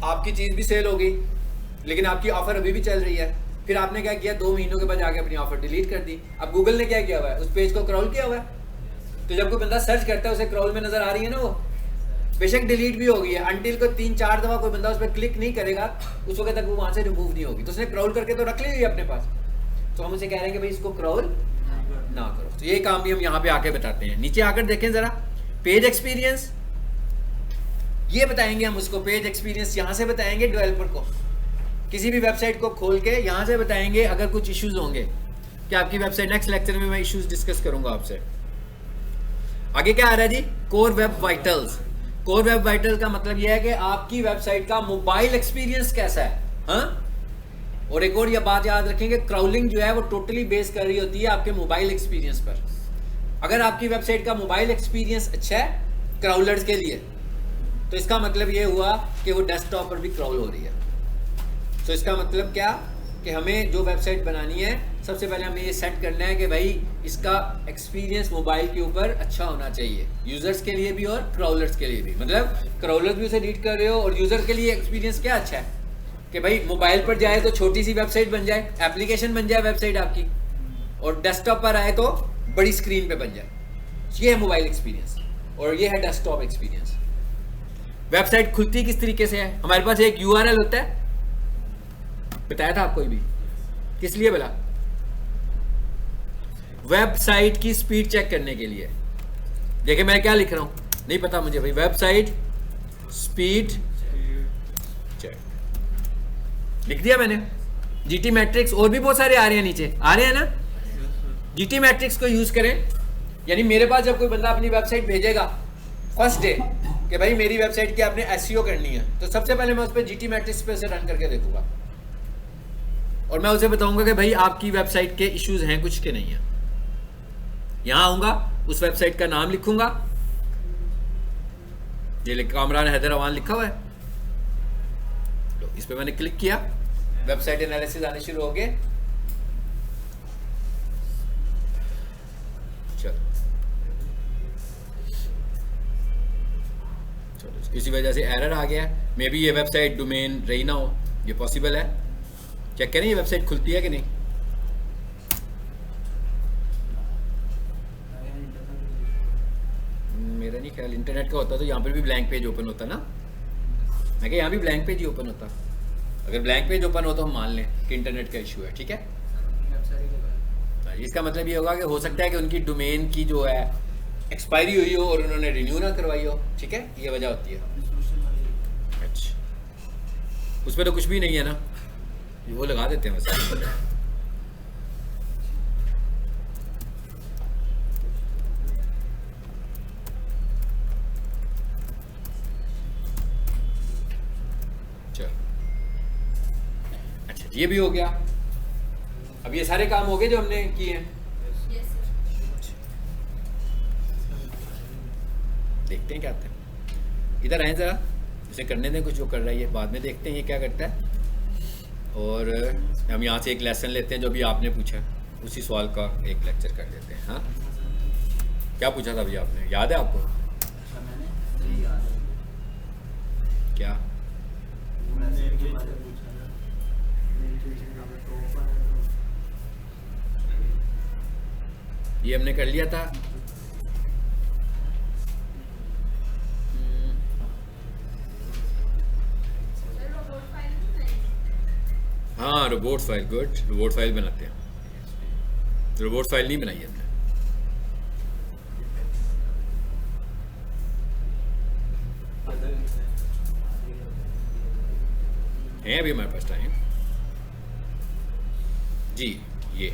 आपकी चीज भी सेल हो गई लेकिन आपकी ऑफर अभी भी चल रही है। फिर आपने क्या किया, 2 महीनों के बाद जाके अपनी ऑफर डिलीट कर दी। अब गूगल ने क्या किया हुआ है, उस पेज को क्रॉल किया हुआ है, तो जब कोई बंदा सर्च करता है उसे क्रॉल में नजर आ रही है ना, वो बेशक डिलीट भी हो गई है, अंटिल को 3-4 दफा कोई बंदा उस पर क्लिक नहीं करेगा उस वक्त तक वो वहां से रिमूव नहीं होगी। तो उसने क्रॉल करके तो रख ली हुई अपने पास, तो हम उसे कह रहे हैं कि भाई इसको क्रॉल ना करो। तो ये काम भी हम यहाँ पे आके बताते हैं। नीचे आकर देखें जरा, पेज एक्सपीरियंस, ये बताएंगे हम उसको। पेज एक्सपीरियंस यहाँ से बताएंगे डेवलपर को, किसी भी वेबसाइट को खोल के यहाँ से बताएंगे अगर कुछ इश्यूज होंगे कि आपकी वेबसाइट। नेक्स्ट लेक्चर में मैं इश्यूज डिस्कस करूंगा आपसे। आगे क्या आ रहा है जी, core web vitals. Core web vital का मतलब यह है कि आपकी वेबसाइट का मोबाइल एक्सपीरियंस कैसा है, हाँ। और एक और ये बात याद रखेंगे, क्राउलिंग जो है वो टोटली बेस कर रही होती है आपके मोबाइल एक्सपीरियंस पर। अगर आपकी वेबसाइट का मोबाइल एक्सपीरियंस अच्छा है क्राउलर्स के लिए, तो इसका मतलब ये हुआ कि वो डेस्कटॉप पर भी क्राउल हो रही है। तो इसका मतलब क्या कि हमें जो वेबसाइट बनानी है सबसे पहले हमें ये सेट करना है कि भाई इसका एक्सपीरियंस मोबाइल के ऊपर अच्छा होना चाहिए, यूजर्स के लिए भी और क्राउलर्स के लिए भी। मतलब क्राउलर्स भी उसे रीड कर रहे हो और यूजर के लिए एक्सपीरियंस क्या अच्छा है कि भाई मोबाइल पर जाए तो छोटी सी वेबसाइट बन जाए, एप्लीकेशन बन जाए वेबसाइट आपकी, और डेस्कटॉप पर आए तो बड़ी स्क्रीन पे बन जाए। ये है मोबाइल एक्सपीरियंस और ये है डेस्कटॉप एक्सपीरियंस। वेबसाइट खुलती किस तरीके से है, हमारे पास एक URL होता है, बताया था आपको भी, किस लिए बोला, वेबसाइट की स्पीड चेक करने के लिए। देखिए मैं क्या लिख रहा हूं, नहीं पता मुझे भाई, वेबसाइट स्पीड चेक लिख दिया मैंने। GT मैट्रिक्स और भी बहुत सारे आ रहे हैं, नीचे आ रहे हैं ना। GT मैट्रिक्स को यूज करें, यानी मेरे पास जब कोई बंदा अपनी वेबसाइट भेजेगा फर्स्ट डे कि भाई मेरी वेबसाइट की आपने SEO करनी है, तो सबसे पहले मैं उस पर GT मैट्रिक्स पे से रन करके देखूंगा और मैं उसे बताऊंगा कि भाई आपकी वेबसाइट के इश्यूज हैं कुछ के नहीं है। यहां आऊंगा, उस वेबसाइट का नाम लिखूंगा, ये कामरान हैदर अवान लिखा हुआ है, तो इस पे मैंने क्लिक किया, वेबसाइट एनालिसिस आने शुरू हो गए। चलो किसी वजह से एरर आ गया, मे बी ये वेबसाइट डोमेन रही ना हो, ये पॉसिबल है। चेक करें ये वेबसाइट खुलती है कि नहीं। मेरा नहीं ख्याल इंटरनेट का होता तो यहाँ पर भी ब्लैंक पेज ओपन होता ना, मैं क्या यहाँ भी ब्लैंक पेज ही ओपन होता। अगर ब्लैंक पेज ओपन हो तो हम मान लें कि इंटरनेट का इशू है, ठीक है। इसका मतलब ये होगा कि हो सकता है कि उनकी डोमेन की जो है एक्सपायरी हुई हो और उन्होंने रिन्यू ना करवाई हो, ठीक है, ये वजह होती है। अच्छा, उस पर तो कुछ भी नहीं है ना, वो लगा देते हैं वैसे। चलो अच्छा ये भी हो गया। अब ये सारे काम हो गए जो हमने किए हैं। Yes, sir. देखते हैं क्या आता है। इधर आए ज़रा, इसे करने दें कुछ जो कर रहा है, ये बाद में देखते हैं ये क्या करता है। और हम यहाँ से एक लेसन लेते हैं जो भी आपने पूछा, उसी सवाल का एक लेक्चर कर लेते हैं। हाँ क्या पूछा था अभी आपने, याद है आपको? अच्छा मैंने यही याद है क्या? मैंने के बारे में पूछा था मेरी टीचर का टॉपर है तो ये हमने कर लिया था। Sir, robot file नहीं बनाई? हाँ robot file, good, robot file बनाते हैं। रोबोट फाइल नहीं बनाई हमने। है अभी हमारे पास टाइम जी। ये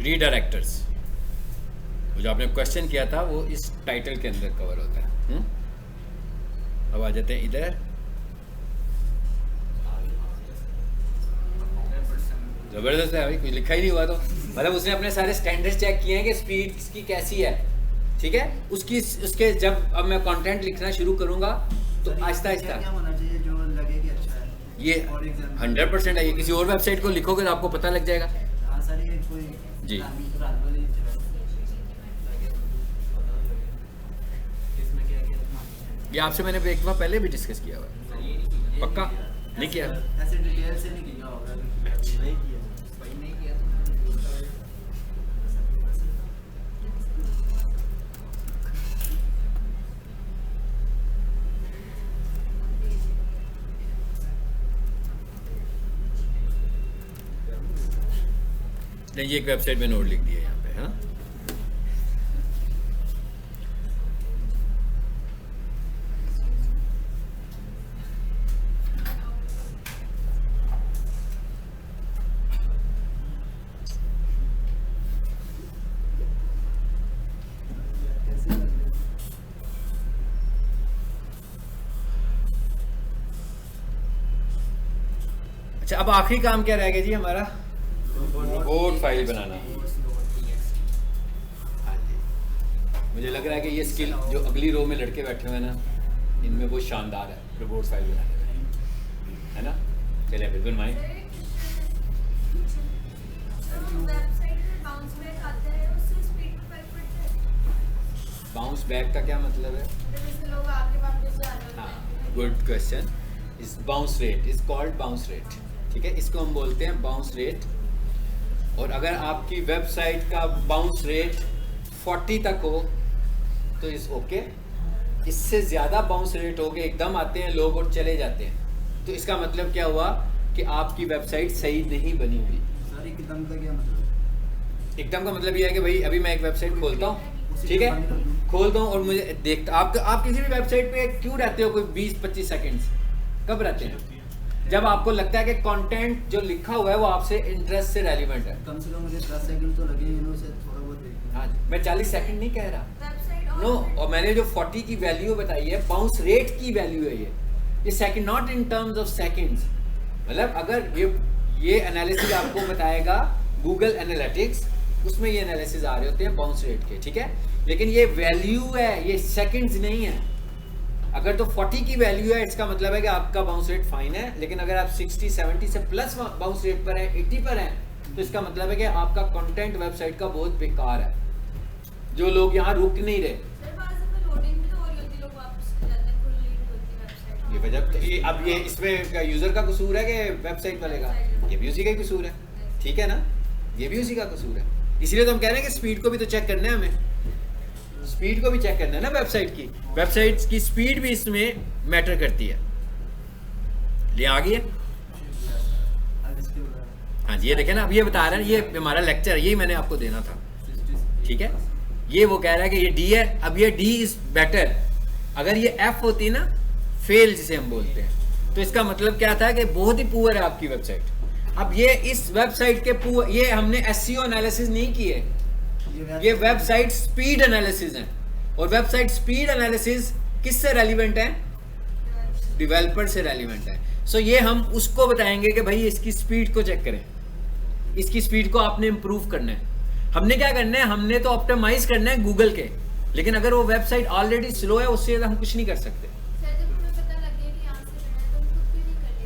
रीडायरेक्टर्स, जो आपने क्वेश्चन किया था वो इस टाइटल के अंदर कवर होता है। अब आ जाते हैं इधर। जबरदस्त है भाई, कुछ लिखा ही नहीं हुआ तो मतलब उसने अपने सारे स्टैंडर्ड्स चेक किए हैं कि स्पीड इसकी कैसी है, ठीक है। उसके जब अब मैं कंटेंट लिखना शुरू करूंगा तो आहिस्ता आहिस्ता क्या होना चाहिए जो लगे कि अच्छा है ये और एग्जाम 100% है। ये किसी और वेबसाइट को लिखोगे तो आपको पता लग जाएगा। हाँ सर ये कोई जी। इसमें क्या क्या ये आपसे मैंने एक बार पहले भी डिस्कस किया हुआ है। पक्का नहीं किया? ऐसे डिटेल से नहीं किया होगा नहीं किया भाई नहीं किया नहीं, ये एक वेबसाइट में नोट लिख दिया यहाँ पे। हाँ अच्छा अब आखिरी काम क्या रह गया जी हमारा? रोबोट फाइल बनाना। हाँ जी, मुझे लग रहा है कि ये स्किल जो अगली रो में लड़के बैठे हुए हैं ना, इनमें बहुत शानदार है रोबोट फाइल बनाने में, है ना। चलिए बिल्कुल माइंड वेबसाइट पे बाउंस बैक आता है, उससे स्पीड पे फर्क पड़ता है। बाउंस बैक का क्या मतलब है? मतलब जैसे लोग आपके वापस जा रहे होते हाँ हैं। Good question. इस bounce rate is called bounce rate, ठीक है। इसको हम बोलते हैं बाउंस रेट। और अगर आपकी वेबसाइट का बाउंस रेट 40 तक हो तो इस ओके। इससे ज़्यादा बाउंस रेट हो गए, एकदम आते हैं लोग और चले जाते हैं, तो इसका मतलब क्या हुआ कि आपकी वेबसाइट सही नहीं बनी हुई। सर एकदम का क्या मतलब? एकदम का मतलब ये है कि भाई अभी मैं एक वेबसाइट खोलता हूँ, ठीक है, खोलता हूँ और मुझे देखता आप किसी भी वेबसाइट पे क्यों रहते हो कोई 20-25 सेकेंड्स? कब रहते हैं? जब आपको लगता है कि कंटेंट जो लिखा हुआ है वो आपसे इंटरेस्ट से रेलिवेंट है। कम से कम मुझे 10 सेकंड तो लगे इन्होंने थोड़ा बहुत देखना। हाँ मैं 40 सेकंड नहीं कह रहा, वेबसाइट और नो। और मैंने जो 40 की वैल्यू बताई है, बाउंस रेट की वैल्यू है ये second, not in terms of seconds. मतलब अगर ये एनालिसिस आपको बताएगा गूगल एनालिटिक्स, उसमें ये एनालिसिस आ रहे होते हैं बाउंस रेट के, ठीक है। लेकिन ये वैल्यू है, ये सेकंड्स नहीं है। अगर तो 40 की वैल्यू है, इसका मतलब है कि आपका बाउंस रेट फाइन है। लेकिन अगर आप 60-70 से प्लस बाउंस रेट पर है, 80 पर है, तो इसका मतलब है कि आपका कंटेंट वेबसाइट का बहुत बेकार है, जो लोग यहाँ रुक नहीं रहे। सर बाद में लोडिंग भी तो हो रही होती है, लोग वापस चले जाते हैं, खुल नहीं होती वेबसाइट। ये वजह ये अब ये इसमें यूजर का कसूर है कि वेबसाइट वाले का? ये भी उसी का ही कसूर है, ठीक है ना, ये भी उसी का कसूर है। इसलिए तो हम कह रहे हैं कि स्पीड को भी तो चेक करना है, हमें स्पीड को भी चेक करना है ना। वेबसाइट की स्पीड भी इसमें मैटर करती है। ले आ गई है? हाँ जी, ये देखें ना, अब ये बता रहे हैं, ये हमारा लेक्चर है, यही मैंने आपको देना था, ठीक है। ये वो कह रहा है कि ये डी है, अब ये डी इज बेटर। अगर ये एफ होती ना, फेल जिसे हम बोलते हैं, तो इसका मतलब क्या था कि बहुत ही पुअर है आपकी वेबसाइट। अब ये इस वेबसाइट के पुअर, ये हमने एसईओ एनालिसिस नहीं किए, ये वेबसाइट स्पीड एनालिसिस है। और वेबसाइट स्पीड एनालिसिस किससे रेलिवेंट है? डेवलपर से रेलिवेंट है। सो ये हम उसको बताएंगे कि भाई इसकी स्पीड को चेक करें, इसकी स्पीड को आपने इंप्रूव करना है। हमने क्या करना है, हमने तो ऑप्टिमाइज करना है गूगल के, लेकिन अगर वो वेबसाइट ऑलरेडी स्लो है उससे हम कुछ नहीं कर सकते। सर जब हमें पता लग गया कि यहाँ से करना है तो हम खुद भी नहीं कर लेते।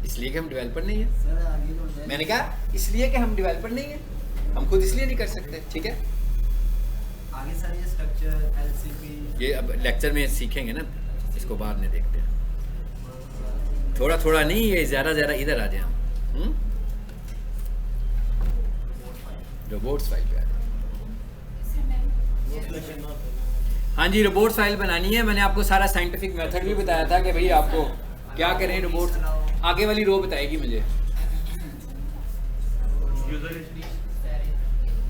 इसलिए कि हम डेवलपर नहीं है। सर आगे तो है। मैंने कहा इसलिए कि हम डेवलपर नहीं है, हम खुद इसलिए नहीं कर सकते। ठीक है, आगे सर ये स्ट्रक्चर एलसीपी ये अब लेक्चर में सीखेंगे ना, इसको बाद में देखते हैं। थोड़ा थोड़ा नहीं, ये ज्यादा ज्यादा इधर आ जाए हम। रोबोट्स फाइल पे आ जाए। हाँ जी, रोबोट्स फाइल बनानी है। मैंने आपको सारा साइंटिफिक मेथड भी बताया था कि भाई आपको क्या करें। रोबोट्स आगे वाली रो बताएगी मुझे।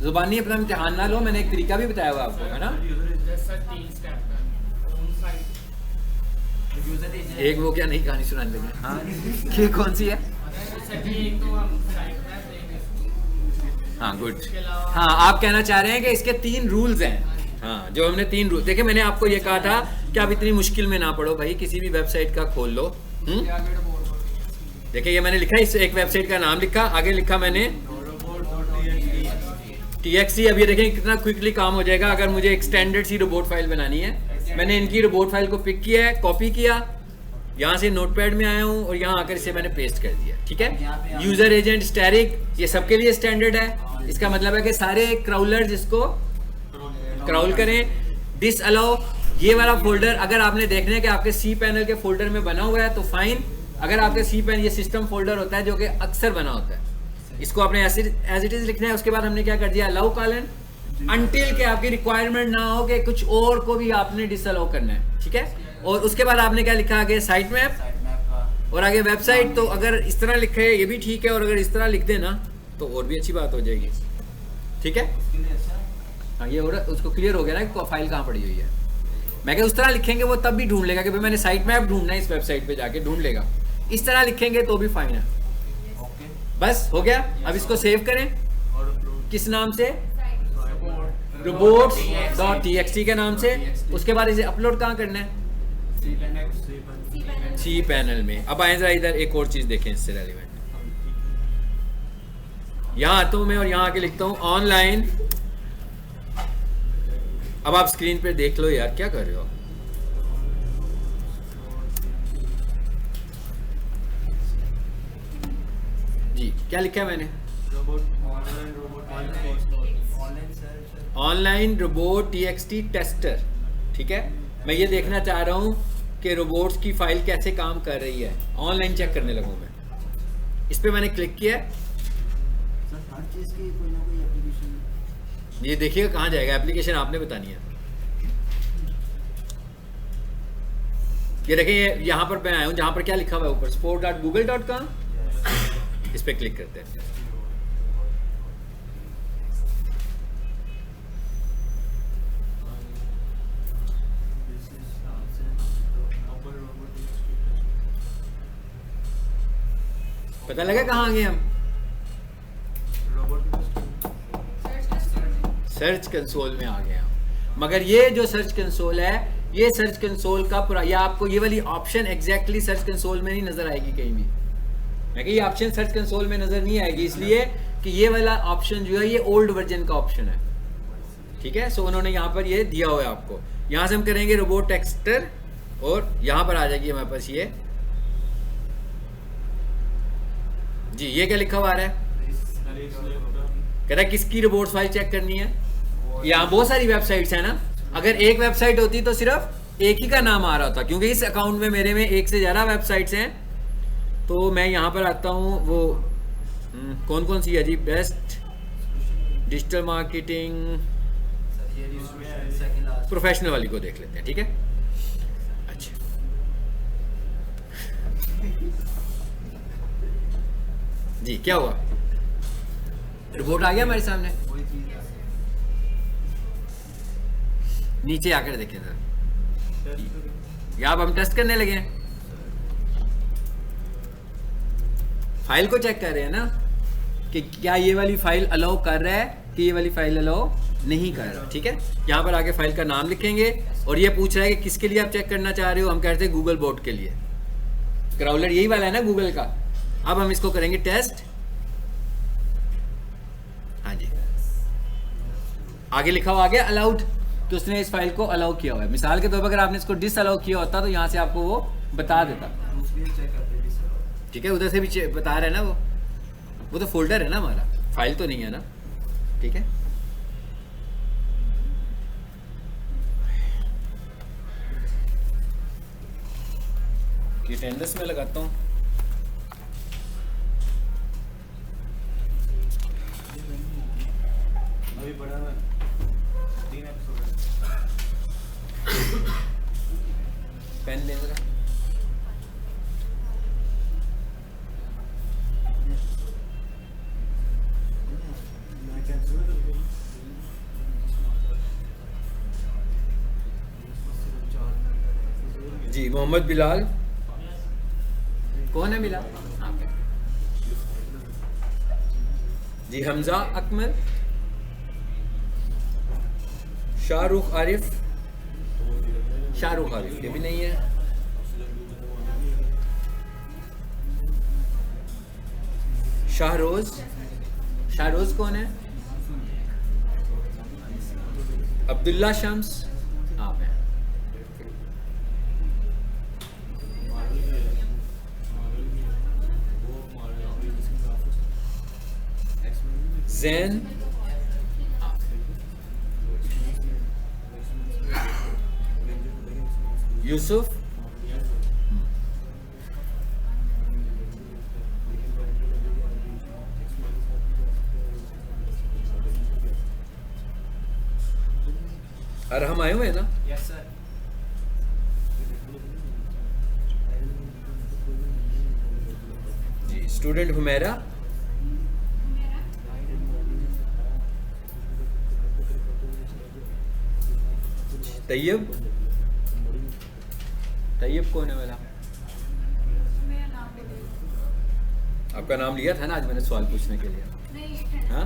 जुबानी अपना इम्तिहान ना लो, मैंने एक तरीका भी बताया हुआ आपको, है ना। एक वो क्या नई कहानी सुनाने लगे। हाँ, ये कौन सी है? हाँ गुड। हाँ, आप कहना चाह रहे हैं कि इसके 3 रूल्स हैं। हाँ, जो हमने 3 रूल देखिए, मैंने आपको ये कहा था कि आप इतनी मुश्किल में ना पड़ो भाई, किसी भी वेबसाइट का खोल लो। देखिए ये मैंने लिखा, इस एक वेबसाइट का नाम लिखा, आगे लिखा मैंने txt। अब ये देखें कितना क्विकली काम हो जाएगा। अगर मुझे एक स्टैंडर्ड सी रोबोट फाइल बनानी है, मैंने इनकी रोबोट फाइल को पिक किया है, कॉपी किया, यहाँ से नोटपैड में आया हूँ और यहाँ आकर इसे मैंने पेस्ट कर दिया। ठीक है, यूजर एजेंट स्टैटिक, ये सबके लिए स्टैंडर्ड है। इसका मतलब है कि सारे क्राउलर जिसको क्राउल करें, डिस अलाउ। ये वाला फोल्डर अगर आपने देखना है कि आपके सी पैनल के फोल्डर में बना हुआ है तो फाइन। अगर आपके सी पैनल, ये सिस्टम फोल्डर होता है जो कि अक्सर बना होता है, इसको आपने एज इट इज लिखना है। उसके बाद हमने क्या कर दिया, अलाउ कॉलन, अनटिल के आपकी रिक्वायरमेंट ना हो कि कुछ और को भी आपने डिसअलाउ करना है। ठीक है, और उसके बाद आपने क्या लिखा आगे, साइट मैप और आगे वेबसाइट। तो अगर इस तरह लिखे ये भी ठीक है, और अगर इस तरह लिख देना तो और भी अच्छी बात हो जाएगी। ठीक है, हाँ ये उसको क्लियर हो गया ना कि फाइल कहाँ पड़ी हुई है। मैं क्या उस तरह लिखेंगे वो तब भी ढूंढ लेगा कि भाई मैंने साइट मैप ढूंढना है, इस वेबसाइट पे जाके ढूंढ लेगा। इस तरह लिखेंगे तो भी फाइन है। बस हो गया। अब इसको सेव करें, किस नाम से, robots.txt के नाम से। उसके बाद इसे अपलोड कहाँ करना है, सी पैनल में। अब आए जरा इधर एक और चीज देखें इससे रेलिवेंट। यहाँ आता हूँ मैं और यहाँ आके लिखता हूँ ऑनलाइन। अब आप स्क्रीन पे देख लो यार, क्या कर रहे हो। जी क्या लिखा है मैंने, ऑनलाइन रोबोट txt टेस्टर। ठीक है, मैं ये देखना चाह रहा हूँ कि रोबोट्स की फाइल कैसे काम कर रही है। ऑनलाइन चेक करने लगा हूँ मैं। इस पे मैंने क्लिक किया, सर हर चीज की कोई ना कोई एप्लीकेशन। ये देखिएगा कहाँ जाएगा, एप्लीकेशन आपने बतानी है। ये देखिए यहाँ पर मैं आया हूँ जहाँ पर क्या लिखा हुआ है ऊपर, sport.google.com। इस पे क्लिक करते हैं। पता लगा कहाँ आ गए हम, सर्च कंसोल में आ गए हम। मगर ये जो सर्च कंसोल है, ये सर्च कंसोल का पूरा, ये आपको ये वाली ऑप्शन एग्जैक्टली सर्च कंसोल में नहीं नजर आएगी कहीं भी। मैं ये ऑप्शन सर्च कंसोल में नजर नहीं आएगी, इसलिए कि ये वाला ऑप्शन जो है ये ओल्ड वर्जन का ऑप्शन है। ठीक है, सो उन्होंने यहाँ पर ये दिया हुआ है आपको। यहाँ से हम करेंगे रोबोट टेक्सटर और यहाँ पर आ जाएगी हमारे पास ये जी। ये क्या लिखा हुआ आ रहा है, कह रहा है किसकी रोबोट फाइल चेक करनी है। यहाँ बहुत सारी वेबसाइट्स है ना, अगर एक वेबसाइट होती तो सिर्फ एक ही का नाम आ रहा था, क्योंकि इस अकाउंट में मेरे में एक से ज्यादा वेबसाइट्स हैं। तो मैं यहाँ पर आता हूँ, वो कौन कौन सी है जी, बेस्ट डिजिटल मार्केटिंग प्रोफेशनल वाली को देख लेते हैं। ठीक है, अच्छा जी क्या हुआ, रिपोर्ट आ गया हमारे सामने, वही चीज़ है। नीचे आकर देखें सर, टेस्ट करें। या अब हम टेस्ट करने लगे हैं, फाइल को चेक कर रहे हैं ना कि क्या ये वाली फाइल अलाउ कर रहा है कि ये वाली फाइल अलाउ नहीं कर रहा। ठीक है, यहाँ पर आगे फाइल का नाम लिखेंगे और ये पूछ रहा है कि किसके लिए आप चेक करना चाह रहे हो। हम कहते हैं गूगल बोट के लिए, क्राउलर यही वाला है ना गूगल का। अब हम इसको करेंगे टेस्ट। हाँ जी, आगे लिखा हुआ आ गया अलाउड, तो उसने इस फाइल को अलाउ किया हुआ है। मिसाल के तौर पर अगर आपने इसको डिस अलाउ किया होता तो यहाँ से आपको वो बता देता। दूसरी चेक करते हैं सर। ठीक है, उधर से भी बता रहा है ना वो तो फोल्डर है ना हमारा, फाइल तो नहीं है ना। ठीक है, ये अटेंडेंस में लगाता हूँ। अभी बड़ा है 3 एपिसोड है। पेन ले जरा। मैं कैंसिल कर दूँ। जी, मोहम्मद बिलाल। कौन है बिलाल? आप हैं। जी, हमजा अकमल, शाहरुख आरिफ, शाहरुख आरिफ ये भी नहीं है। शाहरोज, शाहरोज कौन है? अब्दुल्ला शम्स आप हैं। जैन यूसुफ, अरहम आए हुए हैं ना? Yes sir. जी, स्टूडेंट हुमैरा, तैयब, तैयब कौन है वाला? आपका नाम लिया था ना आज मैंने सवाल पूछने के लिए। हाँ,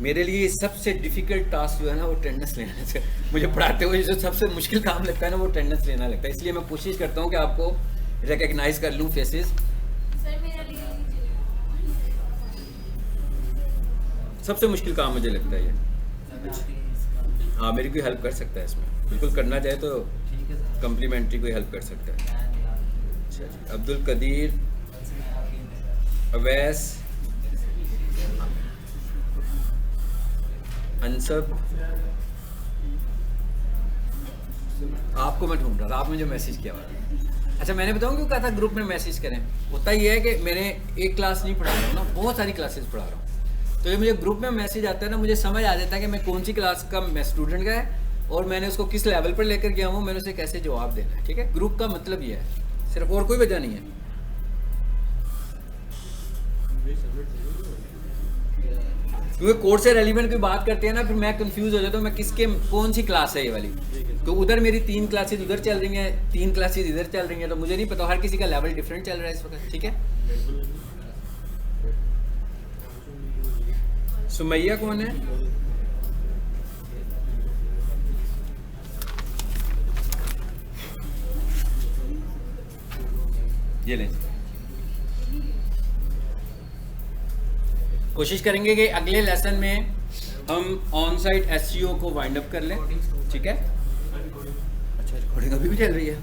मेरे लिए सबसे डिफिकल्ट टास्क जो है ना वो अटेंडेंस लेना है। मुझे पढ़ाते हुए जो सबसे मुश्किल काम लगता है ना वो अटेंडेंस लेना लगता है। इसलिए मैं कोशिश करता हूँ कि आपको रिकग्नाइज कर लूँ फेसेस। सर मेरा लिए सबसे मुश्किल काम मुझे लगता है ये। हाँ, मेरी कोई हेल्प कर सकता है इसमें, बिल्कुल करना चाहे तो ठीक है सर। कम्प्लीमेंट्री कोई हेल्प कर सकता है। अच्छा जी, अब्दुल कदीर, अवैस, अनसब, आपको मैं ढूंढ रहा था, आप मुझे मैसेज किया हुआ था। अच्छा, मैंने बताऊँ क्यों कहा था ग्रुप में मैसेज करें? होता ये है कि मैंने एक क्लास नहीं पढ़ा रहा हूँ ना, बहुत सारी क्लासेस पढ़ा रहा हूँ। तो ये मुझे ग्रुप में मैसेज आता है ना, मुझे समझ आ जाता है कि मैं कौन सी क्लास का मैं स्टूडेंट का है और मैंने उसको किस लेवल पर लेकर गया हूँ, मैंने उसे कैसे जवाब देना है। ठीक है, ग्रुप का मतलब ये है सिर्फ, और कोई वजह नहीं है। क्योंकि कोर्स से रेलिवेंट कोई बात करते हैं ना, फिर मैं कंफ्यूज हो जाता हूँ मैं किसके कौन सी क्लास है ये वाली। तो उधर मेरी 3 क्लासेज उधर चल रही हैं, 3 क्लासेज इधर चल रही हैं, तो मुझे नहीं पता, हर किसी का लेवल डिफरेंट चल रहा है इस वक्त। ठीक है, सुमैया कौन है? ये लें। कोशिश करेंगे कि अगले लेसन में हम ऑन साइट एसईओ को वाइंड अप कर लें। ठीक है, अच्छा रिकॉर्डिंग अभी भी चल रही है।